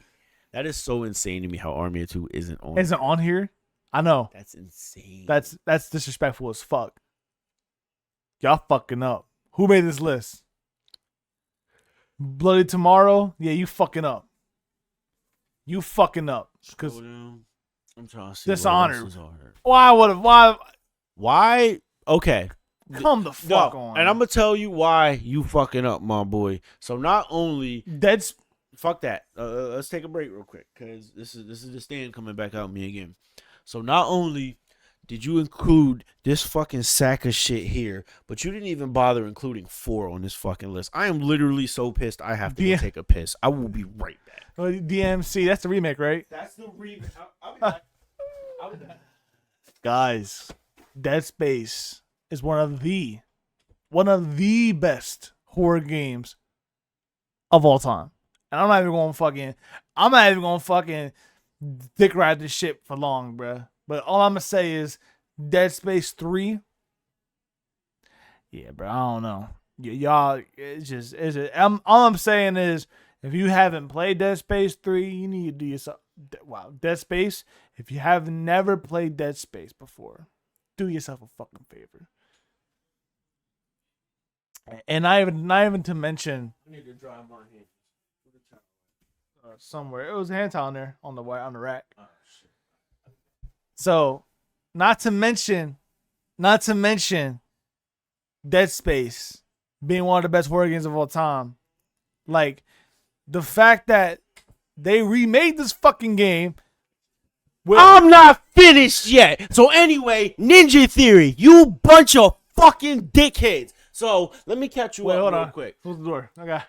That is so insane to me how Army of Two isn't on. Isn't on here? I know. That's insane. That's disrespectful as fuck. Y'all fucking up. Who made this list? Bloody Tomorrow? Yeah, you fucking up. You fucking up. Because I'm trying to see. Dishonored. Why? Okay. Come the fuck on. And I'm gonna tell you why you fucking up, my boy. So not only fuck that. Let's take a break real quick because this is the stand coming back out me again. So not only did you include this fucking sack of shit here, but you didn't even bother including 4 on this fucking list? I am literally so pissed I have to go take a piss. I will be right back. DMC, that's the remake, right? That's the remake. I'll be back. Guys, Dead Space is one of the best horror games of all time. And I'm not even going fucking dick ride this shit for long, bruh. But all I'm gonna say is Dead Space 3. Yeah, bro, I don't know. Y'all, all I'm saying is, if you haven't played Dead Space 3, you need to do yourself. Wow, Dead Space. If you have never played Dead Space before, do yourself a fucking favor. And not even to mention. I need to dry my hands. Somewhere it was a hand towel on there on the rack. Oh, shit. So, not to mention, Dead Space being one of the best horror games of all time. Like, the fact that they remade this fucking game. I'm not finished yet. So anyway, Ninja Theory, you bunch of fucking dickheads. So let me catch you up real quick. Close the door. Okay.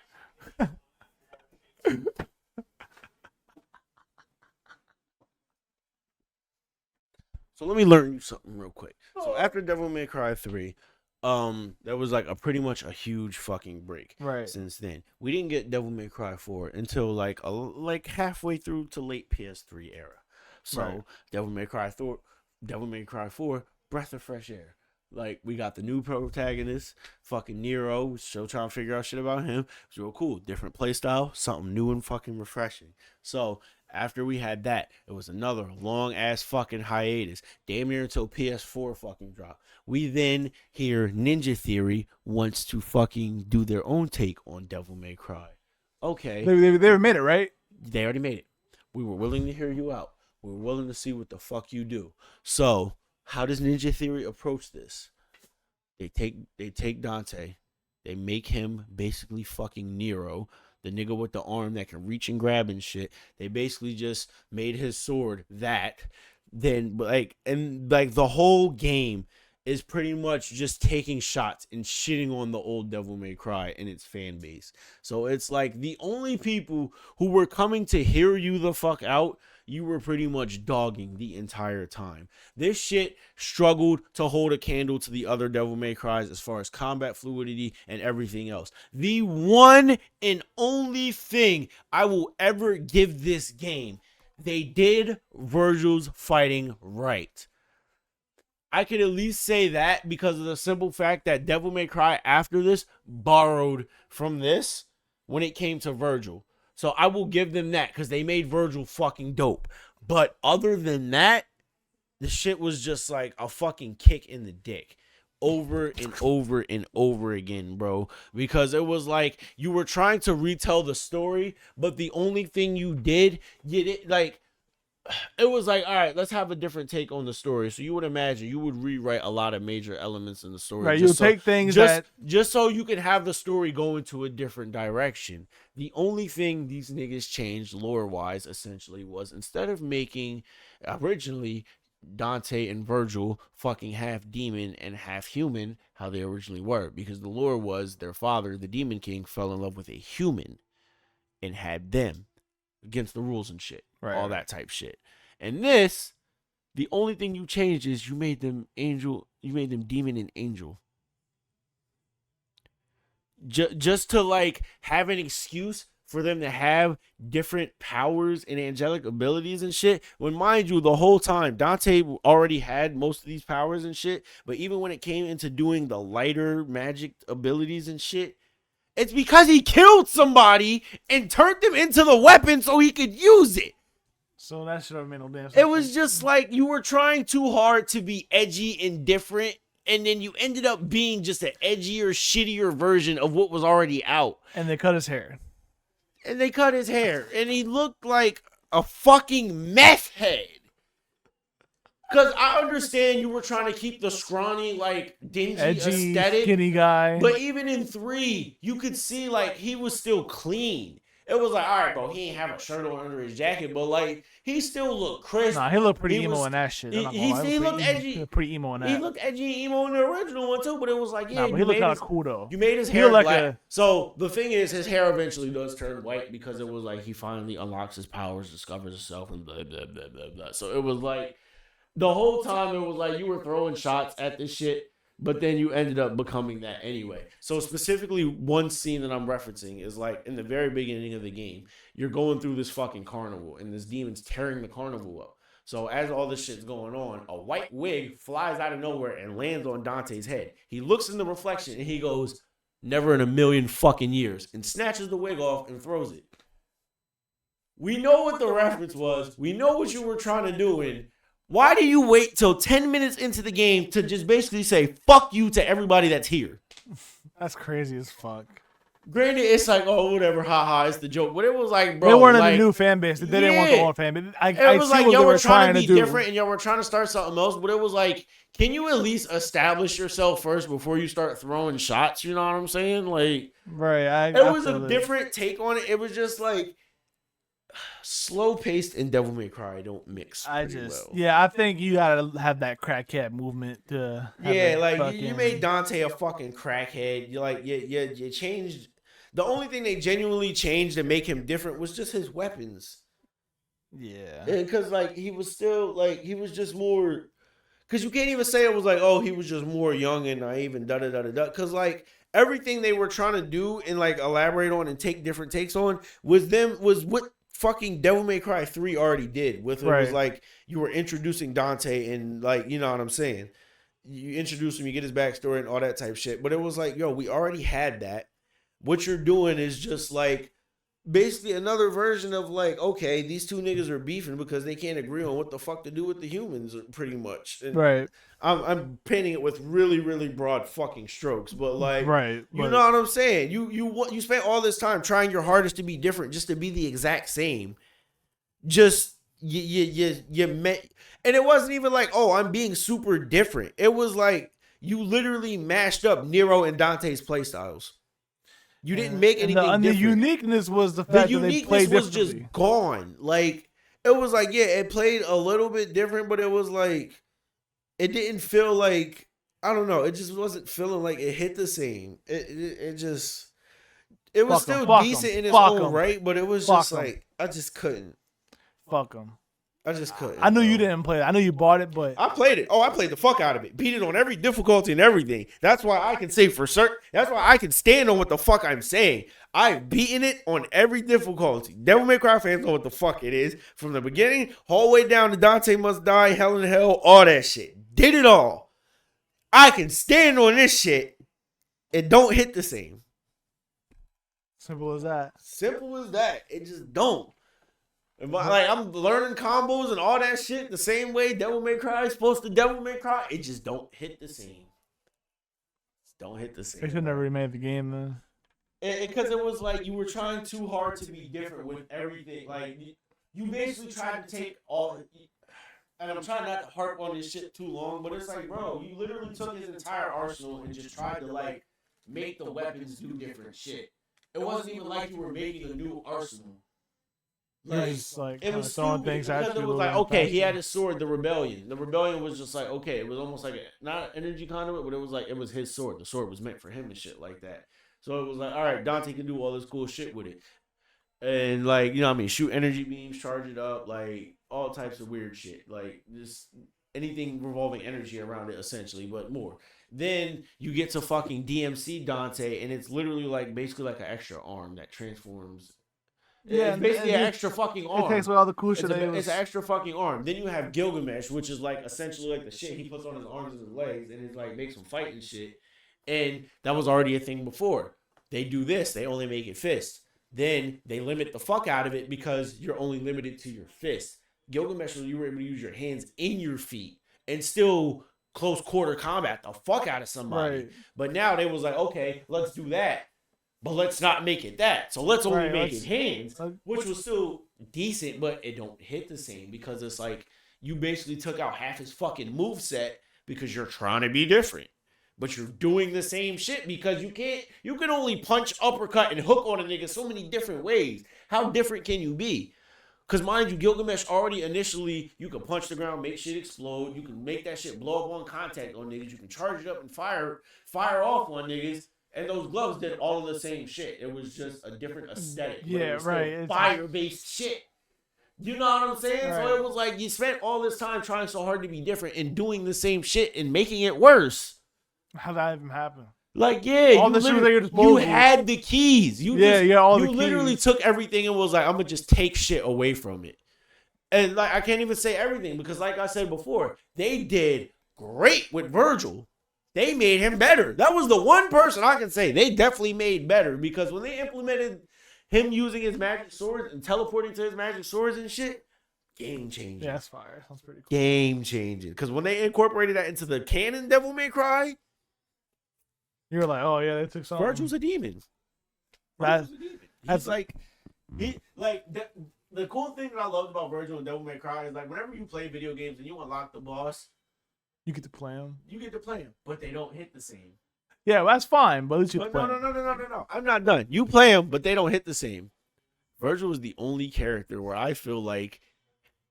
So let me learn you something real quick. So after Devil May Cry 3, there was like pretty much a huge fucking break. Right. Since then, we didn't get Devil May Cry 4 until like halfway through to late PS3 era. So Right. Devil May Cry 4, breath of fresh air. Like, we got the new protagonist, fucking Nero. Still trying to figure out shit about him. It's real cool. Different playstyle, something new and fucking refreshing. So after we had that, it was another long ass fucking hiatus, damn near until PS4 fucking dropped. We then hear Ninja Theory wants to fucking do their own take on Devil May Cry. Okay, They made it, right? they already made it. We were willing to hear you out. We were willing to see what the fuck you do. So how does Ninja Theory approach this? They take Dante, they make him basically fucking Nero, the nigga with the arm that can reach and grab and shit. They basically just made his sword that. Then the whole game is pretty much just taking shots and shitting on the old Devil May Cry and its fan base. So it's like the only people who were coming to hear you the fuck out, you were pretty much dogging the entire time. This shit struggled to hold a candle to the other Devil May Cries as far as combat fluidity and everything else. The one and only thing I will ever give this game, they did Virgil's fighting right. I could at least say that because of the simple fact that Devil May Cry after this borrowed from this when it came to Virgil. So I will give them that because they made Virgil fucking dope. But other than that, the shit was just like a fucking kick in the dick. Over and over and over again, bro. Because it was like you were trying to retell the story, but the only thing you did like... It was like, all right, let's have a different take on the story. So you would imagine you would rewrite a lot of major elements in the story. Right, you'll take things just so you can have the story go into a different direction. The only thing these niggas changed lore-wise, essentially, was instead of making originally Dante and Virgil fucking half demon and half human, how they originally were, because the lore was their father, the Demon King, fell in love with a human and had them against the rules and shit. Right, all that type shit. And this, the only thing you changed is you made them demon and angel. Just to like have an excuse for them to have different powers and angelic abilities and shit. When, mind you, the whole time Dante already had most of these powers and shit, but even when it came into doing the lighter magic abilities and shit, it's because he killed somebody and turned them into the weapon so he could use it. So that should have made no damn sense. It was just like you were trying too hard to be edgy and different, and then you ended up being just an edgier, shittier version of what was already out. And they cut his hair. And he looked like a fucking meth head. Because I understand you were trying to keep the scrawny, like, dingy aesthetic. Skinny guy. But even in 3, you could see, like, he was still clean. it was like, all right, bro, he ain't have a shirt on under his jacket, but like he still looked crisp. Nah, he looked pretty emo in that shit. He looked edgy. He looked pretty emo in that. He looked edgy and emo in the original one too, but it was like, yeah, but he looked kind of cool though. You made his hair black. So the thing is, his hair eventually does turn white because it was like he finally unlocks his powers, discovers himself, and blah blah blah blah blah. So it was like the whole time it was like you were throwing shots at this shit. But then you ended up becoming that anyway. So specifically, one scene that I'm referencing is like in the very beginning of the game, you're going through this fucking carnival and this demon's tearing the carnival up. So as all this shit's going on, a white wig flies out of nowhere and lands on Dante's head. He looks in the reflection and he goes, "Never in a million fucking years," and snatches the wig off and throws it. We know what the reference was. We know what you were trying to do, and why do you wait till 10 minutes into the game to just basically say fuck you to everybody that's here? That's crazy as fuck. Granted, it's like, oh, whatever, haha, it's the joke. But it was like, bro. They weren't like, in the new fan base. They didn't want the old fan base. It was like, y'all were trying to be different and y'all were trying to start something else. But it was like, can you at least establish yourself first before you start throwing shots? You know what I'm saying? Like, right. It was a different take on it. It was just like, slow paced and Devil May Cry don't mix. Well. I think you gotta have that crackhead movement to. You made Dante a fucking crackhead. You changed. The only thing they genuinely changed to make him different was just his weapons. Yeah, because like he was still like he was just more. Because you can't even say it was like, oh, he was just more young and naive and da da da da da. Because like everything they were trying to do and like elaborate on and take different takes on was what fucking Devil May Cry 3 already did. With it was like you were introducing Dante and like, you know what I'm saying? You introduce him, you get his backstory and all that type of shit. But it was like, yo, we already had that. What you're doing is just like basically another version of like, okay, these two niggas are beefing because they can't agree on what the fuck to do with the humans, pretty much. And right. I'm painting it with really, really broad fucking strokes, but like, right. You know what I'm saying? You spent all this time trying your hardest to be different, just to be the exact same. Just you met, and it wasn't even like, oh, I'm being super different. It was like you literally mashed up Nero and Dante's playstyles. You didn't make anything different. The uniqueness was the fact that they played differently. The uniqueness was just gone. Like, it was like, yeah, it played a little bit different, but it was like, it didn't feel like, I don't know, it just wasn't feeling like it hit the same. It was still decent in its own right, but it was just like, I just couldn't. Fuck them. I just couldn't. I knew you didn't play it. I knew you bought it, but I played it. Oh, I played the fuck out of it. Beat it on every difficulty and everything. That's why I can say for certain. That's why I can stand on what the fuck I'm saying. I've beaten it on every difficulty. Devil May Cry fans know what the fuck it is. From the beginning, all the way down to Dante Must Die, Hell in Hell, all that shit. Did it all. I can stand on this shit. It don't hit the same. Simple as that. Simple as that. It just don't. Like, I'm learning combos and all that shit the same way Devil May Cry is supposed to Devil May Cry. It just don't hit the same. Don't hit the same. They should never remade the game then. Because it was like you were trying too hard to be different with everything. Like, you basically tried to take all... And I'm trying not to harp on this shit too long, but it's like, bro, you literally took his entire arsenal and just tried to, like, make the weapons do different shit. It wasn't even like you were making a new arsenal. Like, it was throwing things at you. It was like, okay, he had his sword, the rebellion. The rebellion was just like, okay, it was almost like not an energy conduit, but it was like it was his sword. The sword was meant for him and shit like that. So it was like, all right, Dante can do all this cool shit with it, and like, you know what I mean, shoot energy beams, charge it up, like all types of weird shit, like just anything revolving energy around it, essentially, but more. Then you get to fucking DMC Dante, and it's literally like basically like an extra arm that transforms. Yeah, it's basically an extra fucking arm. It takes away all the cool shit. It's an extra fucking arm. Then you have Gilgamesh, which is like essentially like the shit he puts on his arms and his legs, and it like makes him fight and shit. And that was already a thing before. They do this, they only make it fists. Then they limit the fuck out of it because you're only limited to your fists. Gilgamesh, you were able to use your hands in your feet and still close quarter combat the fuck out of somebody. Right. But now they was like, okay, let's do that. But let's not make it that. So let's only make it hands, which was still decent, but it don't hit the same because it's like you basically took out half his fucking moveset because you're trying to be different. but you're doing the same shit because you can only punch, uppercut, and hook on a nigga so many different ways. How different can you be? Because mind you, Gilgamesh already initially, you can punch the ground, make shit explode. You can make that shit blow up on contact on niggas. You can charge it up and fire off on niggas. And those gloves did all of the same shit. It was just a different aesthetic. Yeah, right. Fire-based shit. You know what I'm saying? Right. So it was like you spent all this time trying so hard to be different and doing the same shit and making it worse. How that even happen? Like, yeah, all the shit was at your disposal. You had the keys. You literally keys. took everything and was like, I'm gonna just take shit away from it. And like, I can't even say everything because, like I said before, they did great with Virgil. They made him better. That was the one person I can say they definitely made better because when they implemented him using his magic swords and teleporting to his magic swords and shit, game changing. Yeah, that's fire. Sounds pretty cool. Game changing. Because when they incorporated that into the canon Devil May Cry, you were like, oh yeah, they took something. Virgil's a demon. That's like, the cool thing that I loved about Virgil and Devil May Cry is like whenever you play video games and you unlock the boss, you get to play him. But they don't hit the same. Yeah, well, that's fine. But at least you play. No. I'm not done. You play them, but they don't hit the same. Virgil is the only character where I feel like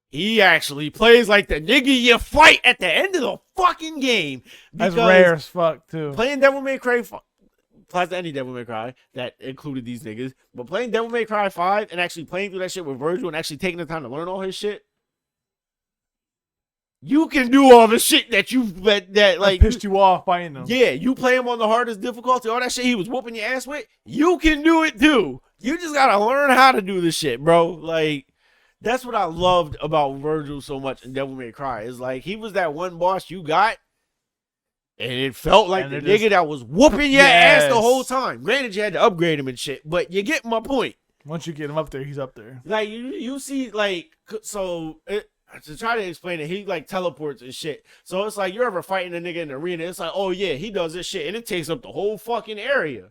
he actually plays like the nigga you fight at the end of the fucking game. That's rare as fuck too. Playing Devil May Cry, applies to any Devil May Cry that included these niggas, but playing Devil May Cry 5 and actually playing through that shit with Virgil and actually taking the time to learn all his shit. You can do all the shit that pissed you off fighting them. Yeah, you play him on the hardest difficulty, all that shit he was whooping your ass with. You can do it too. You just gotta learn how to do the shit, bro. Like, that's what I loved about Virgil so much in Devil May Cry. Is like he was that one boss you got, and it felt like the nigga that was whooping your ass the whole time. Granted, you had to upgrade him and shit, but you get my point. Once you get him up there, he's up there. Like you see, like to try to explain it, he like teleports and shit. So it's like you're ever fighting a nigga in the arena, it's like, oh yeah, he does this shit, and it takes up the whole fucking area.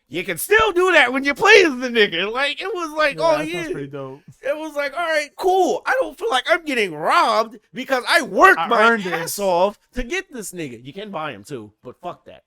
You can still do that when you play as the nigga. Like, it was like, That sounds pretty dope. It was like, all right, cool. I don't feel like I'm getting robbed because I worked my ass off to get this nigga. You can buy him too, but fuck that.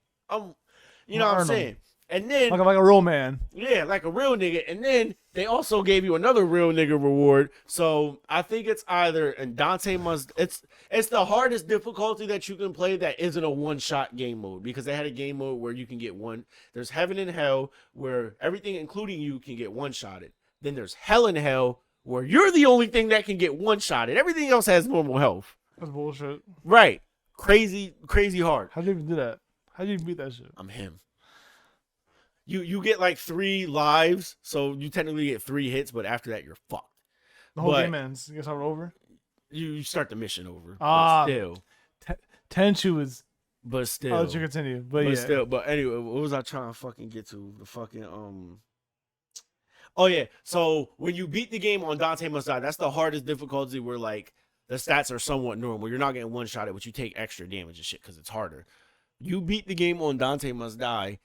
You know what I'm saying? And then like a real man. Yeah, like a real nigga. And then they also gave you another real nigga reward. So I think it's either it's the hardest difficulty that you can play that isn't a one-shot game mode, because they had a game mode where you can get one. There's heaven and hell where everything including you can get one-shotted. Then there's hell and hell where you're the only thing that can get one-shotted. Everything else has normal health. That's bullshit. Right. Crazy hard. How'd you even do that? How'd you even beat that shit? I'm him. You get like 3 lives, so you technically get 3 hits, but after that you're fucked. The whole game ends. You guess how over? You start the mission over. Ah, but still. Tenchu is. But still. I'll let you continue. But still. But anyway, what was I trying to fucking get to? The fucking Oh yeah. So when you beat the game on Dante Must Die, that's the hardest difficulty where like the stats are somewhat normal. You're not getting one-shotted, but you take extra damage and shit because it's harder. You beat the game on Dante Must Die.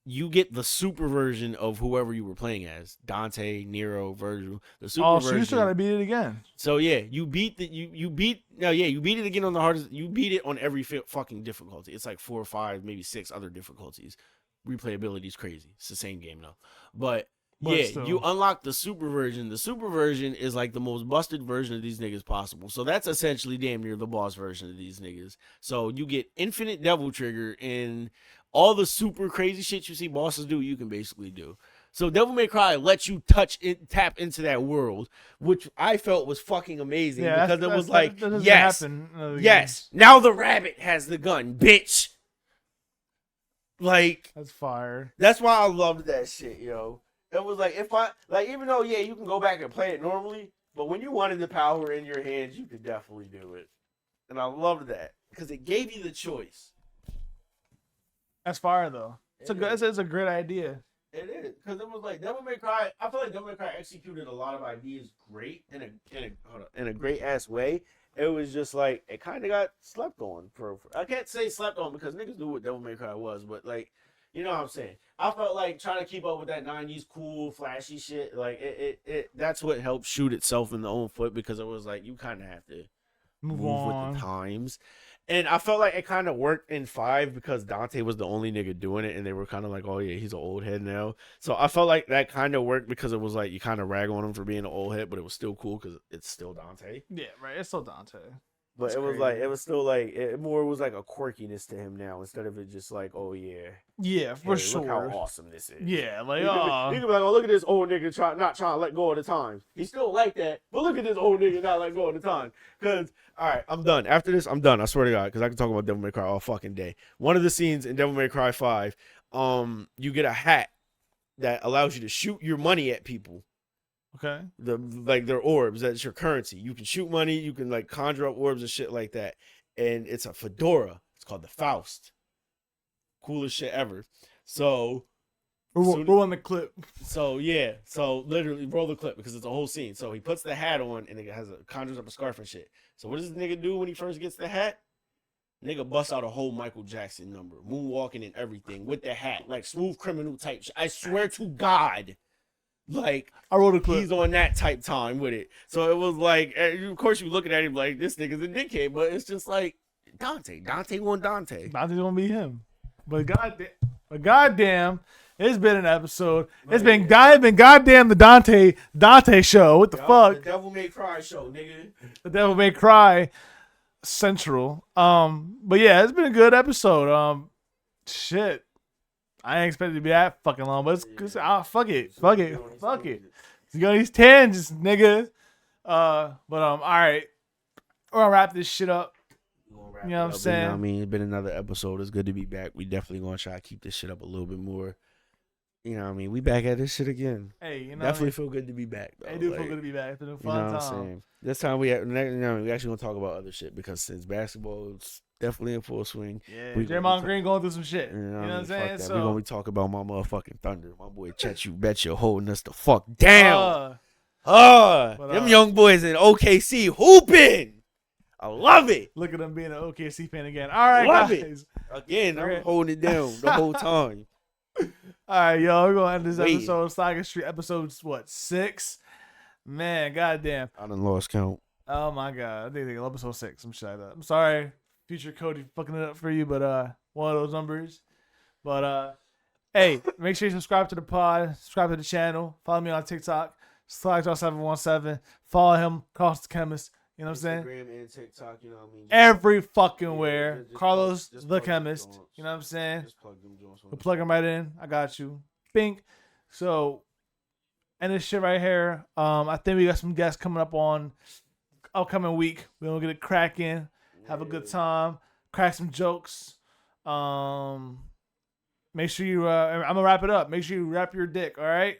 You get the super version of whoever you were playing as. Dante, Nero, Virgil. The super version. So you still gotta beat it again. So yeah, you beat it again on the hardest. You beat it on every fucking difficulty. It's like 4 or 5, maybe 6 other difficulties. Replayability is crazy. It's the same game though. But yeah, still. You unlock the super version. The super version is like the most busted version of these niggas possible. So that's essentially damn near the boss version of these niggas. So you get infinite devil trigger and all the super crazy shit you see bosses do, you can basically do. So Devil May Cry lets you tap into that world, which I felt was fucking amazing because it was like, yes, now the rabbit has the gun, bitch. Like, that's fire. That's why I loved that shit, yo. It was like, even though, yeah, you can go back and play it normally, but when you wanted the power in your hands, you could definitely do it. And I loved that because it gave you the choice. That's fire though. It's a great idea. It is, because it was like Devil May Cry. I feel like Devil May Cry executed a lot of ideas great in a great ass way. It was just like it kind of got slept on. I can't say slept on because niggas knew what Devil May Cry was, but like, you know what I'm saying. I felt like trying to keep up with that '90s cool, flashy shit. Like it that's what helped shoot itself in the own foot, because it was like you kind of have to move with the times. And I felt like it kind of worked in 5 because Dante was the only nigga doing it, and they were kind of like, oh yeah, he's an old head now. So I felt like that kind of worked because it was like you kind of rag on him for being an old head, but it was still cool because it's still Dante. Yeah, right. It's still Dante. But That's it was crazy. like it was still like it more was like a quirkiness to him now instead of it just like, oh yeah, Yeah, for hey, sure. look how awesome this is. Yeah, like He could be like, oh, look at this old nigga not trying to let go of the times. He's still like that, but look at this old nigga not letting go of the time. Because, all right, I'm done. After this, I'm done. I swear to God, because I can talk about Devil May Cry all fucking day. One of the scenes in Devil May Cry 5, you get a hat that allows you to shoot your money at people. Okay. Like their orbs, that's your currency. You can shoot money, you can like conjure up orbs and shit like that. And it's a fedora. It's called the Faust. Coolest shit ever. So We're on the clip. So yeah, so literally roll the clip because it's a whole scene. So he puts the hat on and it conjures up a scarf and shit. So what does this nigga do when he first gets the hat? Nigga busts out a whole Michael Jackson number, moonwalking and everything with the hat, like Smooth Criminal type shit. I swear to God, like I wrote a clip. he's on that type time with it. So it was like, of course you looking at him like this nigga's a dickhead, but it's just like Dante want Dante. Dante's gonna be him. But goddamn, it's been an episode. It's been goddamn the Dante show. What the fuck? The Devil May Cry show, nigga. The Devil May Cry Central. But yeah, it's been a good episode. Shit. I ain't expected to be that fucking long, but it's fuck it. You got these tangents, nigga. All right. We're gonna wrap this shit up. You know what I'm saying? I mean, it's been another episode. It's good to be back. We definitely gonna try to keep this shit up a little bit more. You know what I mean? We back at this shit again. Hey, you know, definitely feel good to be back. Though. It do feel good to be back. It's been a fun time. Saying? This time we actually gonna talk about other shit because since basketball is definitely in full swing. Yeah, Draymond Green going through some shit. You know what I'm saying? So we're gonna be talking about my motherfucking Thunder. My boy Chet, you betcha, holding us the fuck down. Them young boys in OKC hooping. I love it. Look at them being an OKC fan again. All right, love guys. It. Again, I'm holding it down the whole time. All right, yo, we're gonna end this episode of Slakistry, episode 6? Man, goddamn. I done lost count. Oh my god, I think they episode 6. I'm shy that. I'm sorry, future Cody, fucking it up for you, but one of those numbers. But hey, make sure you subscribe to the pod, subscribe to the channel, follow me on TikTok, Slackjaw717. Follow him, Carlos the Chemist. You know what I'm saying? Instagram and TikTok, you know what I mean? Every fucking where. Carlos the Chemist. You know what I'm saying? Just plug them joints. We'll plug them right in. I got you. Bink. So, and this shit right here. I think we got some guests coming up on upcoming week. We're gonna get it cracking. Have a good time. Crack some jokes. Make sure you I'm gonna wrap it up. Make sure you wrap your dick, all right?